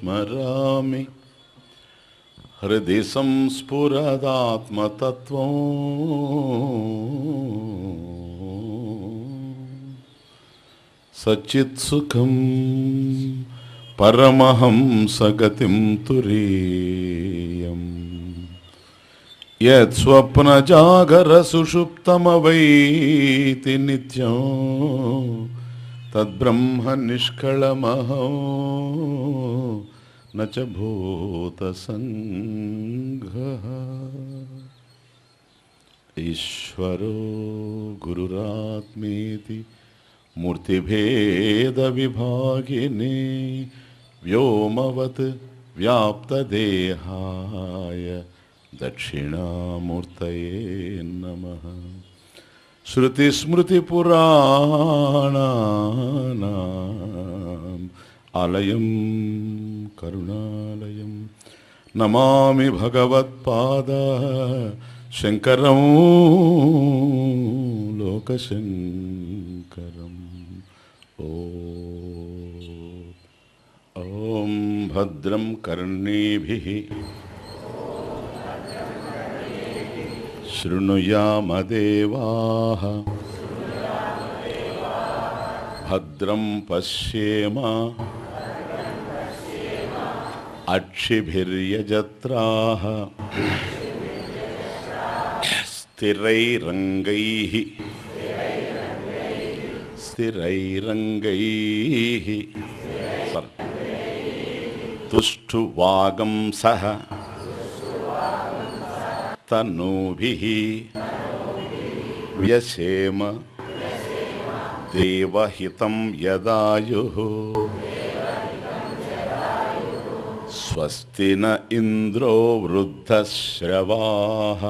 స్మరామి హృది సంస్ఫురదాత్మతత్వం సచ్చిత్సుఖం పరమహంసగతిం తురీయం యత్స్వప్నజాగరసుషుప్తమవైతి నిత్యం తద్బ్రహ్మ నిష్కళమహో నచ భూతసంఘః. ఈశ్వరో గురురాత్మేతి మూర్తిభేద విభాగినే వ్యోమవత్ వ్యాప్తదేహాయ దక్షిణామూర్తయే నమః. శృతిస్మృతిపురాణానాం ఆలయం కరుణాలయం నమామి భగవత్పాద శంకరం లోకశంకరం. ఓం భద్రం కర్ణేభిః శృణుయామదేవాః భద్రం పశ్యేమ అక్షిభిర్యజత్రాః స్థిరైరంగైః తుష్టువాగంసః తనూభిః వ్యసేమ దేవహితం యదాయుః. స్వస్తి న ఇంద్రో వృద్ధశ్రవాః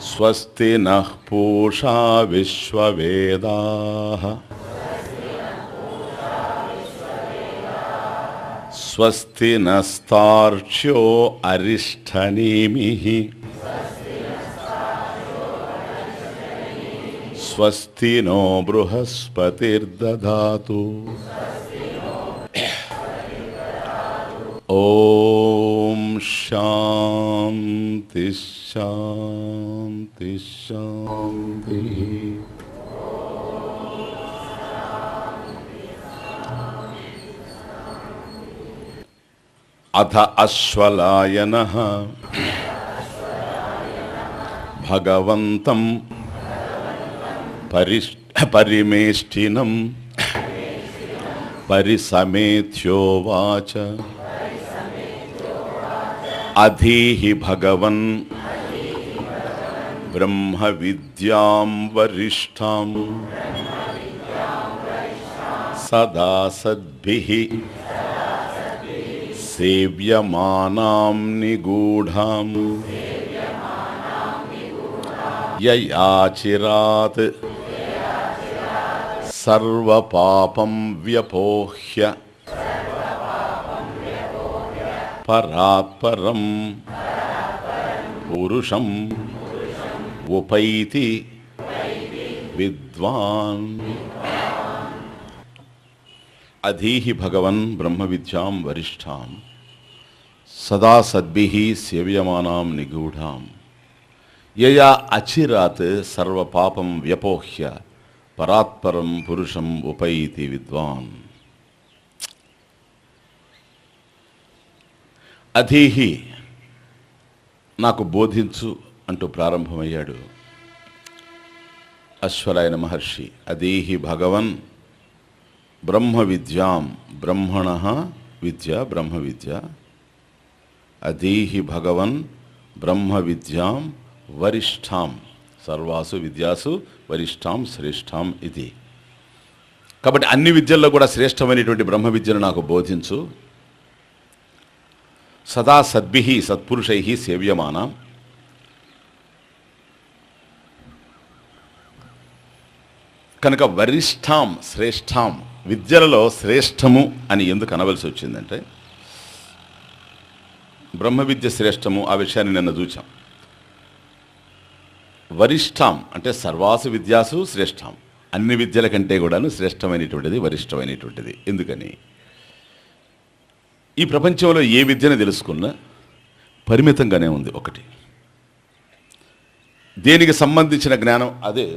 స్వస్తి నః పూషా విశ్వవేదాః స్వస్తి నస్తార్క్ష్యో అరిష్టనేమిః స్వస్తి నో బృహస్పతిర్దధాతు. ఓం శాంతి శాంతి శాంతి. అథ అశ్వలాయనః భగవంతం పరిమేష్టినం పరిసమేత్యోవాచ అధీహి భగవన్ బ్రహ్మ విద్యాం వరిష్టాం సదా సద్భిః సేవ్యమానాం నిగూఢాం యయాచిరాత్ సర్వపాపం వ్యపోహ్య పరాత్పరం పురుషం ఉపైతి విద్వాన్. అధీహి భగవన్ బ్రహ్మ విద్యాం వరిష్టాం సదా సద్భిః సేవ్యమానాం నిగూఢాం యయా అచిరాత్ సర్వపాపం వ్యపోహ్య పరాత్పరం పురుషం ఉపైతి విద్వాన్. అధీహి నాకు బోధించు అంటూ ప్రారంభమయ్యాడు అశ్వలాయన మహర్షి. అధీహి భగవన్ బ్రహ్మ విద్యాం బ్రహ్మణః విద్య బ్రహ్మ విద్య. అధీహి భగవన్ బ్రహ్మ విద్యాం వరిష్టాం సర్వాసు విద్యాసు వరిష్టాం శ్రేష్టాం ఇది. కాబట్టి అన్ని విద్యల్లో కూడా శ్రేష్టమైనటువంటి బ్రహ్మ విద్యను నాకు బోధించు. సదా సద్భిః సత్పురుషైః సేవ్యమానాం కనుక వరిష్టాం శ్రేష్టాం విద్యలలో శ్రేష్టము అని ఎందుకు అనవలసి వచ్చిందంటే బ్రహ్మ విద్య శ్రేష్టము ఆ విషయాన్ని నిన్న చూచాం. వరిష్టాం అంటే సర్వాసు విద్యాసు శ్రేష్టాం అన్ని విద్యల కంటే కూడాను శ్రేష్టమైనటువంటిది, వరిష్టమైనటువంటిది. ఎందుకని? ఈ ప్రపంచంలో ఏ విద్యను తెలుసుకున్నా పరిమితంగానే ఉంది. ఒకటి దేనికి సంబంధించిన జ్ఞానం అదే,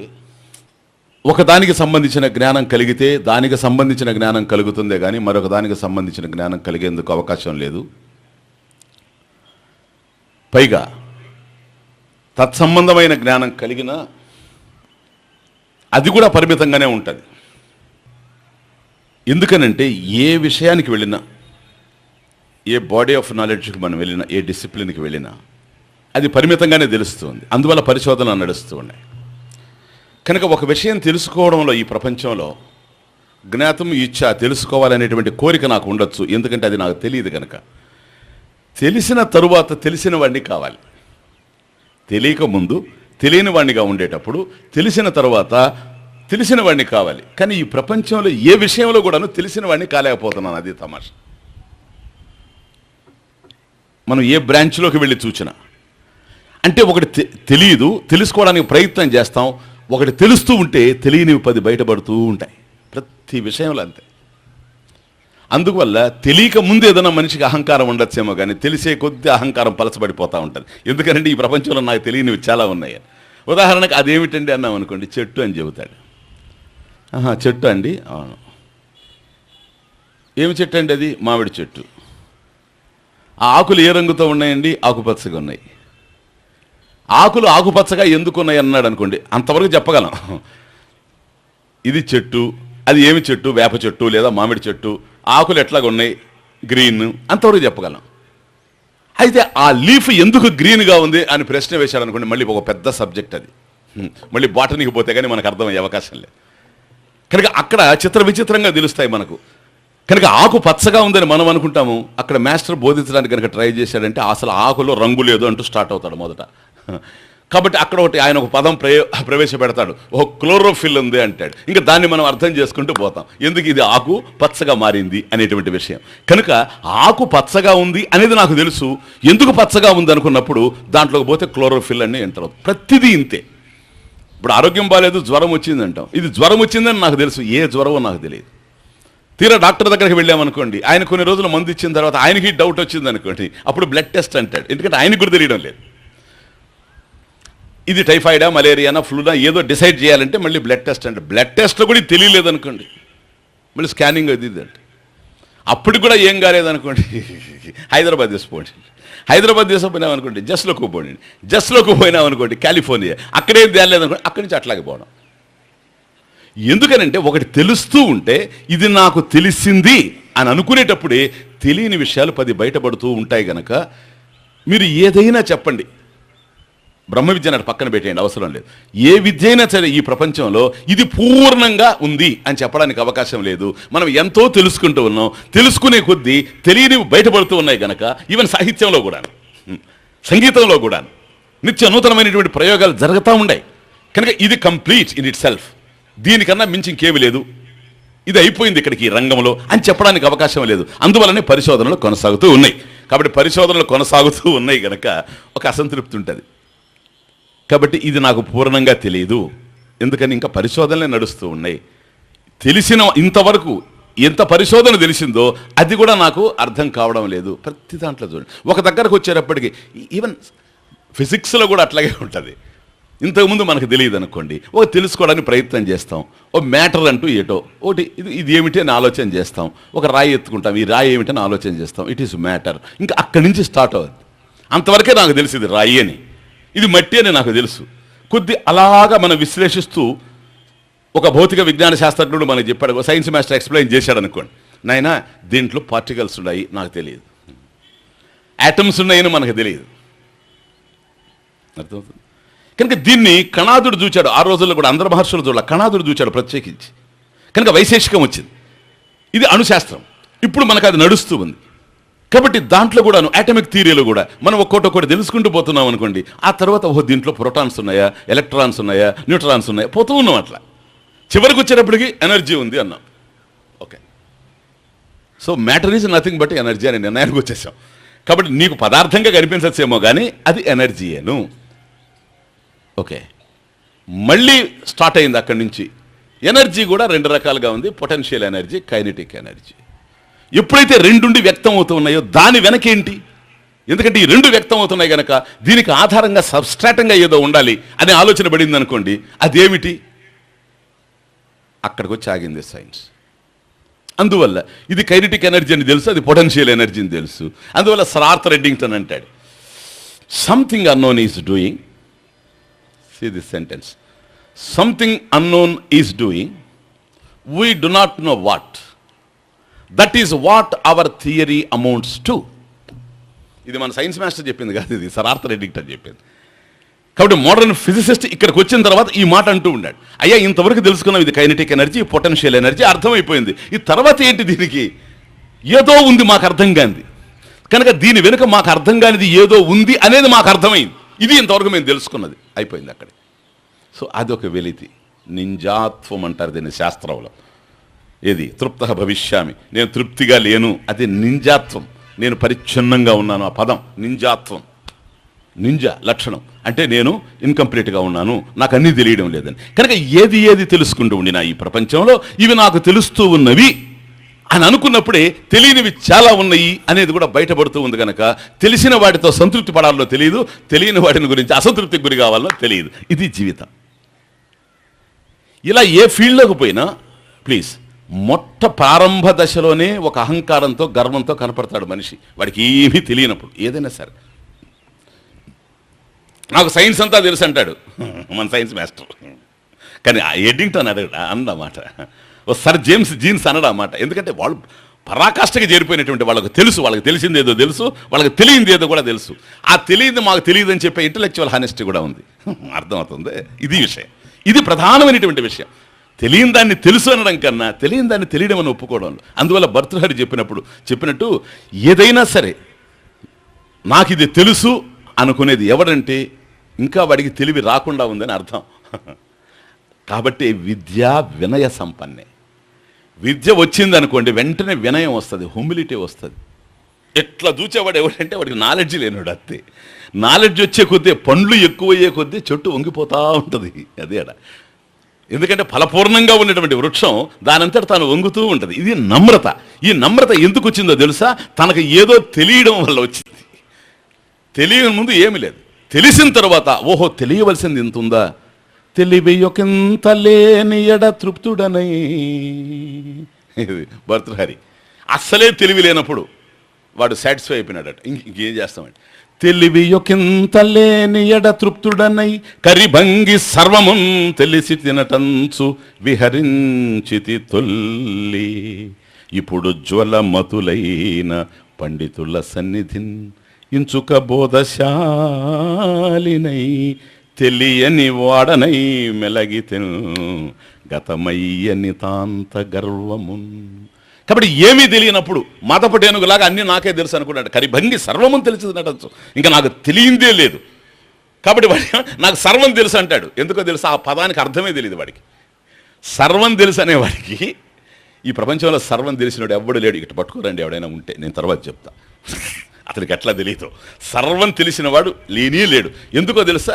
ఒకదానికి సంబంధించిన జ్ఞానం కలిగితే దానికి సంబంధించిన జ్ఞానం కలుగుతుందే కానీ మరొక దానికి సంబంధించిన జ్ఞానం కలిగేందుకు అవకాశం లేదు. పైగా తత్సంబంధమైన జ్ఞానం కలిగినా అది కూడా పరిమితంగానే ఉంటుంది. ఎందుకనంటే ఏ విషయానికి వెళ్ళినా, ఏ బాడీ ఆఫ్ నాలెడ్జ్కి మనం వెళ్ళినా, ఏ డిసిప్లిన్కి వెళ్ళినా అది పరిమితంగానే తెలుస్తుంది. అందువల్ల పరిశోధన నడుస్తూ ఉన్నాయి. కనుక ఒక విషయం తెలుసుకోవడంలో ఈ ప్రపంచంలో జ్ఞాతం ఇచ్చ తెలుసుకోవాలనేటువంటి కోరిక నాకు ఉండొచ్చు. ఎందుకంటే అది నాకు తెలియదు కనుక. తెలిసిన తరువాత తెలిసిన వాడిని కావాలి. తెలియక ముందు తెలియని వాడినిగా ఉండేటప్పుడు తెలిసిన తర్వాత తెలిసిన వాడిని కావాలి. కానీ ఈ ప్రపంచంలో ఏ విషయంలో కూడాను తెలిసిన వాడిని కాలేకపోతున్నాను. అది తమాషా. మనం ఏ బ్రాంచ్లోకి వెళ్ళి చూసినా అంటే ఒకటి తెలియదు, తెలుసుకోవడానికి ప్రయత్నం చేస్తాం. ఒకటి తెలుస్తూ ఉంటే తెలియనివి 10 బయటపడుతూ ఉంటాయి. ప్రతి విషయంలో అంతే. అందువల్ల తెలియక ముందు ఏదైనా మనిషికి అహంకారం ఉండొచ్చేమో కానీ తెలిసే కొద్ది అహంకారం పలచబడిపోతూ ఉంటుంది. ఎందుకంటే ఈ ప్రపంచంలో నాకు తెలియనివి చాలా ఉన్నాయి. ఉదాహరణకు అదేమిటండి అన్నాం అనుకోండి, చెట్టు అని చెబుతాడు. చెట్టు అండి, అవును. ఏమి చెట్టు అండి అది? మామిడి చెట్టు. ఆ ఆకులు ఏ రంగుతో ఉన్నాయండి? ఆకుపచ్చగా ఉన్నాయి. ఆకులు ఆకుపచ్చగా ఎందుకు ఉన్నాయి అన్నాడు అనుకోండి, అంతవరకు చెప్పగలం. ఇది చెట్టు, అది ఏమి చెట్టు? వేప చెట్టు లేదా మామిడి చెట్టు. ఆకులు ఎట్లాగా ఉన్నాయి? గ్రీన్, అంతవరకు చెప్పగలం. అయితే ఆ లీఫ్ ఎందుకు గ్రీన్గా ఉంది అని ప్రశ్న వేశాడు అనుకోండి, మళ్ళీ ఒక పెద్ద సబ్జెక్ట్ అది. మళ్ళీ బాటనీకి పోతే కానీ మనకు అర్థమయ్యే అవకాశం లేదు. కనుక అక్కడ చిత్ర విచిత్రంగా తెలుస్తాయి మనకు. కనుక ఆకు పచ్చగా ఉందని మనం అనుకుంటాము. అక్కడ మాస్టర్ బోధించడానికి కనుక ట్రై చేశాడంటే అసలు ఆకులో రంగు లేదు అంటూ స్టార్ట్ అవుతాడు మొదట. కాబట్టి అక్కడ ఒకటి ఆయన ఒక పదం ప్రవేశపెడతాడు. ఓ క్లోరోఫిల్ ఉంది అంటాడు. ఇంకా దాన్ని మనం అర్థం చేసుకుంటూ పోతాం. ఎందుకు ఇది ఆకు పచ్చగా మారింది అనేటువంటి విషయం. కనుక ఆకు పచ్చగా ఉంది అనేది నాకు తెలుసు. ఎందుకు పచ్చగా ఉంది అనుకున్నప్పుడు దాంట్లోకి పోతే క్లోరోఫిల్ అని ఎంటర్. ప్రతిదీ ఇంతే. ఇప్పుడు ఆరోగ్యం బాగాలేదు, జ్వరం వచ్చింది అంటాం. ఇది జ్వరం వచ్చిందని నాకు తెలుసు, ఏ జ్వరమో నాకు తెలియదు. తీరా డాక్టర్ దగ్గరికి వెళ్ళామనుకోండి, ఆయన కొన్ని రోజులు మందు ఇచ్చిన తర్వాత ఆయనకి డౌట్ వచ్చింది అనుకోండి, అప్పుడు బ్లడ్ టెస్ట్ అంటాడు. ఎందుకంటే ఆయనకు కూడా తెలియడం లేదు. ఇది టైఫాయిడా, మలేరియానా, ఫ్లూనా ఏదో డిసైడ్ చేయాలంటే మళ్ళీ బ్లడ్ టెస్ట్ అంటే బ్లడ్ టెస్ట్లో కూడా తెలియలేదు అనుకోండి, మళ్ళీ స్కానింగ్ అది ఇది అంటే అప్పుడు కూడా ఏం కాలేదనుకోండి, హైదరాబాద్ తీసుకోండి. హైదరాబాద్ తీసుకుపోయినాం అనుకోండి, జస్ట్లోకి పోండి. జస్ట్లోకి పోయినాం అనుకోండి, కాలిఫోర్నియా. అక్కడేం తేలేదనుకోండి, అక్కడి నుంచి అట్లాగే పోవడం. ఎందుకనంటే ఒకటి తెలుస్తూ ఉంటే ఇది నాకు తెలిసింది అని అనుకునేటప్పుడే తెలియని విషయాలు 10 బయటపడుతూ ఉంటాయి. కనుక మీరు ఏదైనా చెప్పండి, బ్రహ్మ విద్య నాటి పక్కన పెట్టేయండి, అవసరం లేదు. ఏ విద్య అయినా సరే ఈ ప్రపంచంలో ఇది పూర్ణంగా ఉంది అని చెప్పడానికి అవకాశం లేదు. మనం ఎంతో తెలుసుకుంటూ ఉన్నాం. తెలుసుకునే కొద్దీ తెలియనివి బయటపడుతూ ఉన్నాయి. కనుక ఈవెన్ సాహిత్యంలో కూడా, సంగీతంలో కూడా నిత్య నూతనమైనటువంటి ప్రయోగాలు జరుగుతూ ఉన్నాయి. కనుక ఇది కంప్లీట్ ఇన్ ఇట్ సెల్ఫ్, దీనికన్నా మించి ఇంకేమీ లేదు, ఇది అయిపోయింది ఇక్కడికి ఈ రంగంలో అని చెప్పడానికి అవకాశం లేదు. అందువల్లనే పరిశోధనలు కొనసాగుతూ ఉన్నాయి. కాబట్టి పరిశోధనలు కొనసాగుతూ ఉన్నాయి కనుక ఒక అసంతృప్తి ఉంటుంది. కాబట్టి ఇది నాకు పూర్ణంగా తెలియదు, ఎందుకని ఇంకా పరిశోధనలే నడుస్తూ ఉన్నాయి. తెలిసిన ఇంతవరకు ఎంత పరిశోధన తెలిసిందో అది కూడా నాకు అర్థం కావడం లేదు. ప్రతి దాంట్లో చూడండి, ఒక దగ్గరకు వచ్చేటప్పటికి ఈవెన్ ఫిజిక్స్లో కూడా అట్లాగే ఉంటుంది. ఇంతకుముందు మనకు తెలియదు అనుకోండి, ఓ తెలుసుకోవడానికి ప్రయత్నం చేస్తాం. ఓ మ్యాటర్ అంటూ ఏటో ఒకటి ఇది ఏమిటి అని ఆలోచన చేస్తాం. ఒక రాయి ఎత్తుకుంటాం, ఈ రాయి ఏమిటని ఆలోచన చేస్తాం. It is matter. ఇంకా అక్కడి నుంచి స్టార్ట్ అవుతుంది. అంతవరకే నాకు తెలిసింది రాయి అని, ఇది మట్టి అని నాకు తెలుసు. కొద్ది అలాగా మనం విశ్లేషిస్తూ ఒక భౌతిక విజ్ఞాన శాస్త్రజ్ఞుడు మనకు చెప్పాడు, సైన్స్ మాస్టర్ ఎక్స్ప్లెయిన్ చేశాడు అనుకోండి, నాయన దీంట్లో పార్టికల్స్ ఉన్నాయి నాకు తెలియదు, యాటమ్స్ ఉన్నాయని మనకు తెలియదు. అర్థమవుతుంది. కనుక దీన్ని కణాదుడు చూచాడు. ఆ రోజుల్లో కూడా అందరు మహర్షులు చూడాలి, కణాదుడు చూచాడు ప్రత్యేకించి. కనుక వైశేషికం వచ్చింది. ఇది అణుశాస్త్రం. ఇప్పుడు మనకు అది నడుస్తూ ఉంది. కాబట్టి దాంట్లో కూడాను ఆటమిక్ థియరీలో కూడా మనం ఒక్కొక్కటి తెలుసుకుంటూ పోతున్నాం అనుకోండి. ఆ తర్వాత దీంట్లో ప్రోటాన్స్ ఉన్నాయా, ఎలక్ట్రాన్స్ ఉన్నాయా, న్యూట్రాన్స్ ఉన్నాయా, పోతూ ఉన్నాం. అట్లా చివరికి వచ్చేటప్పటికి ఎనర్జీ ఉంది అన్నాం. Okay, so matter is nothing but energy అనే నిర్ణయానికి వచ్చేసాం. కాబట్టి నీకు పదార్థంగా కనిపించచ్చేమో కానీ అది ఎనర్జీయేను. ఓకే, మళ్ళీ స్టార్ట్ అయింది అక్కడి నుంచి. ఎనర్జీ కూడా రెండు రకాలుగా ఉంది, పొటెన్షియల్ ఎనర్జీ, కైనెటిక్ ఎనర్జీ. ఎప్పుడైతే రెండుండి వ్యక్తం అవుతున్నాయో దాని వెనకేంటి? ఎందుకంటే ఈ రెండు వ్యక్తం అవుతున్నాయి కనుక దీనికి ఆధారంగా సబ్స్ట్రాటంగా ఏదో ఉండాలి అనే ఆలోచన పడింది అనుకోండి, అదేమిటి? అక్కడికి వచ్చి ఆగింది సైన్స్. అందువల్ల ఇది కైనెటిక్ ఎనర్జీ అని తెలుసు, అది పొటెన్షియల్ ఎనర్జీ అని తెలుసు. అందువల్ల సర్ ఆర్థర్ ఎడ్డింగ్టన్ అంటాడు, something unknown is doing, see this sentence, something unknown is doing, we do not know what, that is what our theory amounts to. ఇది మన సైన్స్ మాస్టర్ చెప్పింది కాదు, ఇది సర్ ఆర్థర్ ఎడ్డింగ్టన్ చెప్పింది. కాబట్టి modern physicist ఇక్కడికి వచ్చిన తర్వాత ఈ మాట అంటూ ఉన్నాడు, అయ్యా ఇంతవరకు తెలుసుకున్నాం ఇది కైనెటిక్ ఎనర్జీ, పొటెన్షియల్ ఎనర్జీ, అర్థమైపోయింది. ఈ తర్వాత ఏంటి? దీనికి ఏదో ఉంది మాకు అర్థం కానిది, కనుక దీని వెనుక మాకు అర్థం కానిది ఏదో ఉంది అనేది మాకు అర్థమైంది. ఇది ఇంతవరకు మేము తెలుసుకున్నది, అయిపోయింది అక్కడే. సో అదొక వెలితి, నింజాత్వం అంటారు దీన్ని శాస్త్రంలో. ఏది? తృప్త భవిష్యామి, నేను తృప్తిగా లేను, అది నింజాత్వం. నేను పరిచ్ఛిన్నంగా ఉన్నాను, ఆ పదం నింజాత్వం. నింజ లక్షణం అంటే నేను ఇన్కంప్లీట్గా ఉన్నాను, నాకు అన్నీ తెలియడం లేదని. కనుక ఏది ఏది తెలుసుకుంటూ ఉండినా ఈ ప్రపంచంలో ఇవి నాకు తెలుస్తూ ఉన్నవి అని అనుకున్నప్పుడే తెలియనివి చాలా ఉన్నాయి అనేది కూడా బయటపడుతూ ఉంది. కనుక తెలిసిన వాటితో సంతృప్తి పడాలో తెలియదు, తెలియని వాటిని గురించి అసంతృప్తికి గురి కావాలో తెలియదు. ఇది జీవితం. ఇలా ఏ ఫీల్డ్లోకి పోయినా ప్లీజ్ ప్రారంభ దశలోనే ఒక అహంకారంతో గర్వంతో కనపడతాడు మనిషి, వాడికి ఏమీ తెలియనప్పుడు. ఏదైనా సరే, నాకు సైన్స్ అంతా తెలుసు అంటాడు మన సైన్స్ మాస్టర్. కానీ ఆ ఎడ్డింగ్టన్ అన్నమాట, ఓ సర్ జేమ్స్ జీన్స్ అనడా అన్నమాట. ఎందుకంటే వాళ్ళు పరాకాష్ఠకి చేరిపోయినటువంటి వాళ్ళకి తెలుసు, వాళ్ళకి తెలిసింది ఏదో తెలుసు, వాళ్ళకి తెలియంది ఏదో కూడా తెలుసు. ఆ తెలియంది మాకు తెలియదు అని చెప్పే ఇంటలెక్చువల్ హానెస్టీ కూడా ఉంది. అర్థమవుతుంది? ఇది విషయం, ఇది ప్రధానమైనటువంటి విషయం. తెలియని దాన్ని తెలుసు అనడం కన్నా తెలియని దాన్ని తెలియడం అని ఒప్పుకోవడం. అందువల్ల భర్తృహరి చెప్పినట్టు ఏదైనా సరే నాకు ఇది తెలుసు అనుకునేది ఎవడంటే ఇంకా వాడికి తెలివి రాకుండా ఉందని అర్థం. కాబట్టి విద్య వినయ సంపన్నే. విద్య వచ్చింది అనుకోండి వెంటనే వినయం వస్తుంది, హ్యూమిలిటీ వస్తుంది. ఎట్లా చూచేవాడు ఎవడంటే వాడికి నాలెడ్జ్ లేనివాడు. అంతే. నాలెడ్జ్ వచ్చే కొద్దీ, పండ్లు ఎక్కువయ్యే కొద్దీ చెట్టు వంగిపోతూ ఉంటుంది. అదే అడ. ఎందుకంటే ఫలపూర్ణంగా ఉన్నటువంటి వృక్షం దానంతట తాను వంగుతూ ఉంటుంది. ఇది నమ్రత. ఈ నమ్రత ఎందుకు వచ్చిందో తెలుసా? తనకు ఏదో తెలియడం వల్ల వచ్చింది. తెలియని ముందు ఏమి లేదు, తెలిసిన తర్వాత ఓహో తెలియవలసింది ఇంత ఉందా, తెలివి ఒకంత లేని ఎడ తృప్తుడనై. భర్తృహరి అస్సలే తెలివి లేనప్పుడు వాడు సాటిస్ఫై అయిపోయినాడట. ఇంకేం చేస్తామండి? తెలివి ఒకంత లేని ఎడ తృప్తుడనై కరిభంగి సర్వమున్ తెలిసి తినటంచు విహరించితి తొల్లి. ఇప్పుడు జ్వలమతులైన పండితుల సన్నిధిన్ ఇంచుక బోధశాలినై తెలియని వాడనై మెలగితెను గతమయ్యని తాంత గర్వమున్. కాబట్టి ఏమీ తెలియనప్పుడు మదపటేనుగులాగా అన్నీ నాకే తెలుసు అనుకున్నాడు. కరిభంగి సర్వమున్ తెలిసి నటచ్చు, ఇంకా నాకు తెలియందే లేదు. కాబట్టి వాడి నాకు సర్వం తెలుసు అంటాడు. ఎందుకో తెలుసు? ఆ పదానికి అర్థమే తెలియదు వాడికి. సర్వం తెలుసు అనేవాడికి ఈ ప్రపంచంలో సర్వం తెలిసినాడు ఎవడు లేడు. ఇటు పట్టుకోరండి ఎవడైనా ఉంటే, నేను తర్వాత చెప్తా. అతనికి ఎట్లా తెలియదు? సర్వం తెలిసిన వాడు లేనే లేడు. ఎందుకో తెలుసా?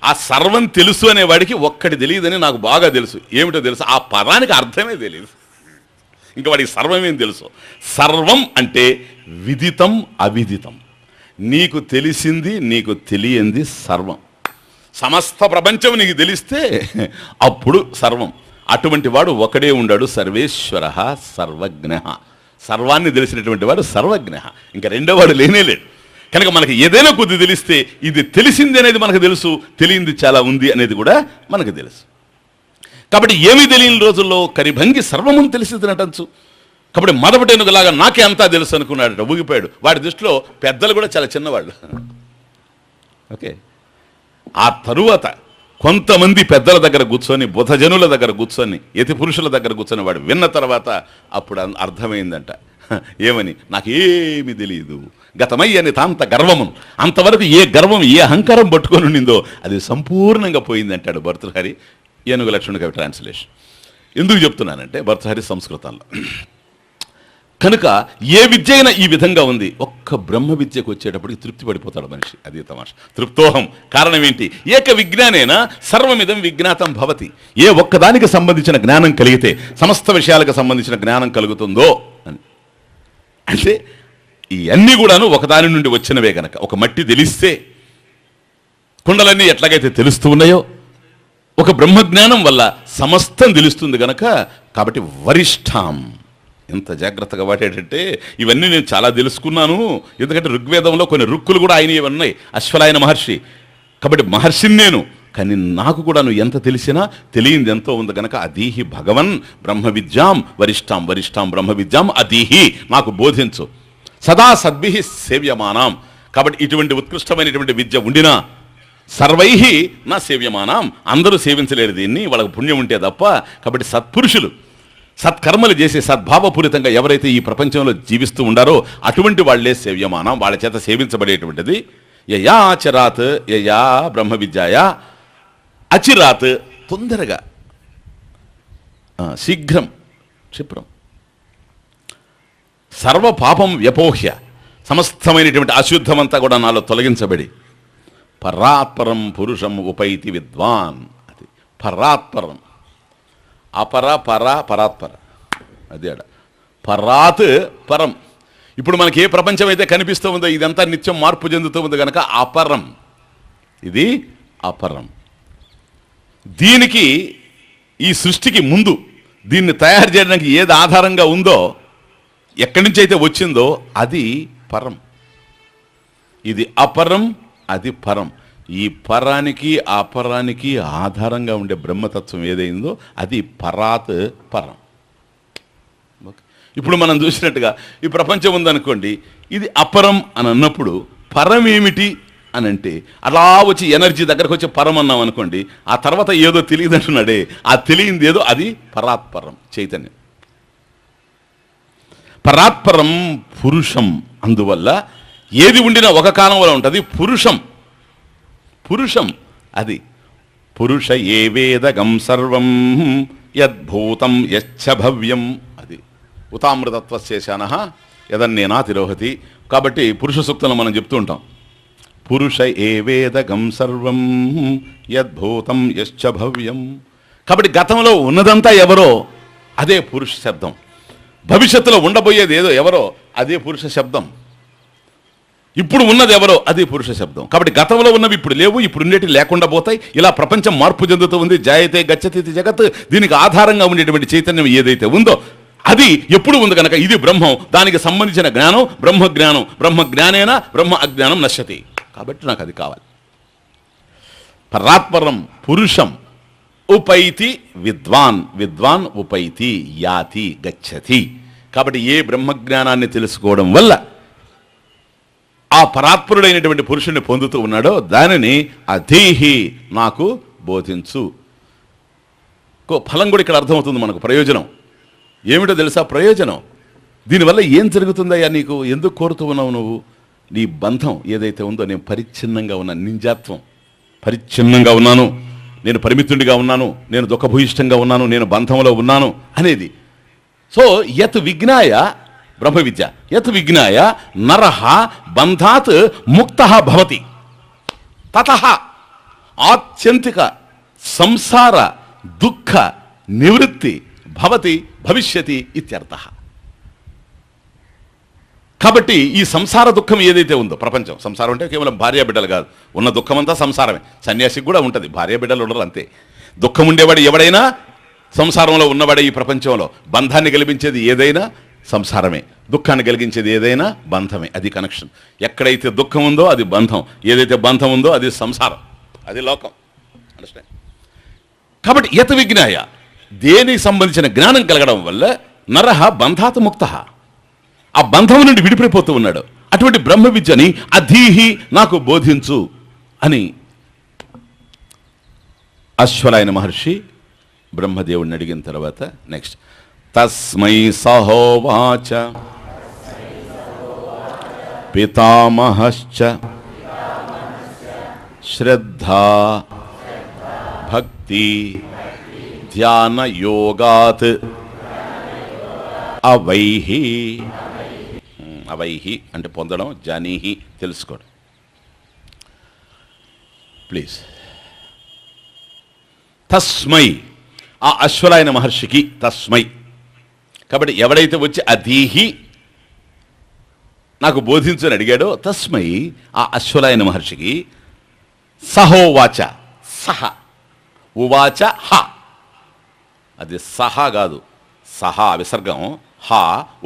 ఆ సర్వం తెలుసు అనేవాడికి ఒక్కటి తెలియదని నాకు బాగా తెలుసు. ఏమిటో తెలుసు? ఆ పదానికి అర్థమే తెలియదు. ఇంకా వాడికి సర్వమేం తెలుసు? సర్వం అంటే విదితం అవిదితం. నీకు తెలిసింది నీకు తెలియంది సర్వం. సమస్త ప్రపంచం నీకు తెలిస్తే అప్పుడు సర్వం. అటువంటి వాడు ఒకడే ఉండాడు, సర్వేశ్వర సర్వజ్ఞ. సర్వాన్ని తెలిసినటువంటి వాడు సర్వజ్ఞ, ఇంకా రెండో వాడు లేనేలేడు. కనుక మనకి ఏదైనా కొద్ది తెలిస్తే ఇది తెలిసింది అనేది మనకు తెలుసు, తెలియంది చాలా ఉంది అనేది కూడా మనకు తెలుసు. కాబట్టి ఏమీ తెలియని రోజుల్లో కరిభంగి సర్వమును తెలిసి తినటంచు. కాబట్టి మదపటేనుగులాగా నాకే అంతా తెలుసు అనుకున్నాడట, ఊగిపోయాడు. వాడి దృష్టిలో పెద్దలు కూడా చాలా చిన్నవాళ్ళు. ఓకే. ఆ తరువాత కొంతమంది పెద్దల దగ్గర కూర్చొని, బుధజనుల దగ్గర కూర్చొని, యతి పురుషుల దగ్గర కూర్చొని వాడు విన్న తర్వాత అప్పుడు అర్థమైందంట. ఏమని? నాకేమీ తెలియదు, గతమయ్యని తాంత గర్వము. అంతవరకు ఏ గర్వం ఏ అహంకారం పట్టుకొని ఉండిందో అది సంపూర్ణంగా పోయింది అంటాడు భర్తృహరి. ఏనుగు లక్ష్మణ కవి ట్రాన్స్లేషన్. ఎందుకు చెప్తున్నానంటే భర్తృహరి సంస్కృతంలో కనుక ఏ విద్య అయినా ఈ విధంగా ఉంది. ఒక్క బ్రహ్మ విద్యకు వచ్చేటప్పటికి తృప్తి పడిపోతాడు మనిషి. అది తమాష. తృప్తోహం. కారణం ఏంటి? ఏక విజ్ఞానేన సర్వమిదం విజ్ఞాతం భవతి. ఏ ఒక్కదానికి సంబంధించిన జ్ఞానం కలిగితే సమస్త విషయాలకు సంబంధించిన జ్ఞానం కలుగుతుందో అని. అంటే ఈ అన్నీ కూడాను ఒకదాని నుండి వచ్చినవే గనక. ఒక మట్టి తెలిస్తే కుండలన్నీ ఎట్లాగైతే తెలుస్తూ ఉన్నాయో, ఒక బ్రహ్మజ్ఞానం వల్ల సమస్తం తెలుస్తుంది గనక. కాబట్టి వరిష్టాం. ఎంత జాగ్రత్తగా వాడేటంటే ఇవన్నీ నేను చాలా తెలుసుకున్నాను. ఎందుకంటే ఋగ్వేదంలో కొన్ని రుక్కులు కూడా ఆయన ఉన్నాయి, అశ్వలాయన మహర్షి. కాబట్టి మహర్షిని నేను, కానీ నాకు కూడా నువ్వు ఎంత తెలిసినా తెలియంది ఎంతో ఉంది గనక అదీహి భగవన్ బ్రహ్మ విద్యాం వరిష్టాం వరిష్టాం బ్రహ్మ విద్యాం అదీహి, నాకు బోధించు. సదా సద్భిః సేవ్యమానాం. కాబట్టి ఇటువంటి ఉత్కృష్టమైనటువంటి విద్య ఉండినా సర్వైహి నా సేవ్యమానాం, అందరూ సేవించలేరు దీన్ని, వాళ్ళకు పుణ్యం ఉంటే తప్ప. కాబట్టి సత్పురుషులు సత్కర్మలు చేసి సద్భావపూరితంగా ఎవరైతే ఈ ప్రపంచంలో జీవిస్తూ ఉండారో అటువంటి వాళ్లే సేవ్యమానం, వాళ్ళ చేత సేవించబడేటువంటిది. యయా అచరాత్ యయా బ్రహ్మ విద్యాయా అచిరాత్, తొందరగా, శీఘ్రం, క్షిప్రం, సర్వ పాపం వ్యపోహ్య, సమస్తమైనటువంటి అశుద్ధమంతా కూడా నాలో తొలగించబడి పరాత్పరం పురుషం ఉపైతి విద్వాన్. అది పరాత్పరం. అపర పర పరాత్పర, అది ఆడ. పరాత్ పరం. ఇప్పుడు మనకి ఏ ప్రపంచం అయితే కనిపిస్తూ ఉందో ఇదంతా నిత్యం మార్పు చెందుతూ ఉంది కనుక అపరం, ఇది అపరం. దీనికి, ఈ సృష్టికి ముందు దీన్ని తయారు చేయడానికి ఏది ఆధారంగా ఉందో, ఎక్కడి నుంచి అయితే వచ్చిందో అది పరం. ఇది అపరం, అది పరం. ఈ పరానికి అపరానికి ఆధారంగా ఉండే బ్రహ్మతత్వం ఏదైందో అది పరాత్ పరం. ఇప్పుడు మనం చూసినట్టుగా ఈ ప్రపంచం ఉందనుకోండి, ఇది అపరం అని అన్నప్పుడు పరం ఏమిటి అని అంటే అలా వచ్చి ఎనర్జీ దగ్గరకు వచ్చి పరం అన్నాం అనుకోండి, ఆ తర్వాత ఏదో తెలియదు అంటున్నాడే, ఆ తెలియంది ఏదో అది పరాత్పరం, చైతన్యం. పరాత్పరం పురుషం. అందువల్ల ఏది ఉండినా ఒక కాలంలో ఉంటుంది పురుషం. పురుషం అది పురుష ఏవేదగం సర్వం యద్భూతం యచ్చ భవ్యం. అది ఉతామృతత్వశేషాన యదన్నేనా తిరోహతి. కాబట్టి పురుష సూక్తంలో మనం చెప్తూ ఉంటాం, పురుష ఏవేదగం సర్వం యద్భూతం యశ్చ భవ్యం. కాబట్టి గతంలో ఉన్నదంతా ఎవరో అదే పురుష శబ్దం, భవిష్యత్తులో ఉండబోయేది ఏదో ఎవరో అదే పురుష శబ్దం, ఇప్పుడు ఉన్నది ఎవరో అదే పురుష శబ్దం. కాబట్టి గతంలో ఉన్నవి ఇప్పుడు లేవు, ఇప్పుడు ఉండేటి లేకుండా పోతాయి. ఇలా ప్రపంచం మార్పు చెందుతూ ఉంది. జాయతే గచ్చతి జగత్. దీనికి ఆధారంగా ఉండేటువంటి చైతన్యం ఏదైతే ఉందో అది ఎప్పుడు ఉంది కనుక ఇది బ్రహ్మం. దానికి సంబంధించిన జ్ఞానం బ్రహ్మజ్ఞానం. బ్రహ్మజ్ఞానేన బ్రహ్మ అజ్ఞానం నశ్యతి. కాబట్టి నాకు అది కావాలి. పరాత్పరం పురుషం ఉపైతి విద్వాన్. విద్వాన్ ఉపైతి యాతి గచ్చతి. కాబట్టి ఏ బ్రహ్మజ్ఞానాన్ని తెలుసుకోవడం వల్ల ఆ పరాత్పరుడైనటువంటి పురుషుణ్ణి పొందుతూ ఉన్నాడో దానిని అధీహి, నాకు బోధించు. ఫలం కూడా ఇక్కడ అర్థమవుతుంది మనకు. ప్రయోజనం ఏమిటో తెలుసా? ప్రయోజనం దీనివల్ల ఏం జరుగుతుందయ్యా నీకు? ఎందుకు కోరుతూ ఉన్నావు నువ్వు? నీ బంధం ఏదైతే ఉందో, నేను పరిచ్ఛిన్నంగా ఉన్నాను, నింజాత్వం, పరిచ్ఛిన్నంగా ఉన్నాను, నేను పరిమితుడిగా ఉన్నాను, నేను దుఃఖభూయిష్టంగా ఉన్నాను, నేను బంధంలో ఉన్నాను అనేది. సో యత్ విజ్ఞాయ బ్రహ్మ విద్య, యత్ విజ్ఞాయ నరః బంధాత్ ముక్తః భవతి. తతః ఆత్యంతిక సంసార దుఃఖ నివృత్తి భవతి భవిష్యతి ఇత్యర్థః. కాబట్టి ఈ సంసార దుఃఖం ఏదైతే ఉందో, ప్రపంచం సంసారం అంటే కేవలం భార్య బిడ్డలు కాదు, ఉన్న దుఃఖం అంతా సంసారమే. సన్యాసికి కూడా ఉంటుంది, భార్య బిడ్డలు ఉండరు అంతే. దుఃఖం ఉండేవాడు ఎవడైనా సంసారంలో ఉన్నవాడే. ఈ ప్రపంచంలో బంధాన్ని కల్పించేది ఏదైనా సంసారమే, దుఃఖాన్ని కలిగించేది ఏదైనా బంధమే. అది కనెక్షన్. ఎక్కడైతే దుఃఖం ఉందో అది బంధం, ఏదైతే బంధం ఉందో అది సంసారం, అది లోకం. అండర్స్టాండ్? కాబట్టి యత్ విజ్ఞాయ, దేనికి సంబంధించిన జ్ఞానం కలగడం వల్ల నరః బంధాత్ ముక్తః, ఆ బంధం నుండి విడిపడిపోతూ ఉన్నాడు. అటువంటి బ్రహ్మ విద్యని అధీహి, నాకు బోధించు అని అశ్వలాయన మహర్షి బ్రహ్మదేవుడిని అడిగిన తర్వాత నెక్స్ట్ తస్మై సహోవాచ పితామహశ్చ శ్రద్ధా భక్తి ధ్యాన యోగాత్ అవైహి. అవైహి అంటే పొందడం, జానీహి తెలుసుకోవడం. ప్లీజ్. తస్మై ఆ అశ్వలాయన మహర్షికి తస్మై. కాబట్టి ఎవడైతే వచ్చి అధీహి నాకు బోధించని అడిగాడో తస్మై ఆ అశ్వలాయన మహర్షికి సహోవాచ. సహ ఉవాచ హ, అది సహ కాదు, సహ విసర్గం, హ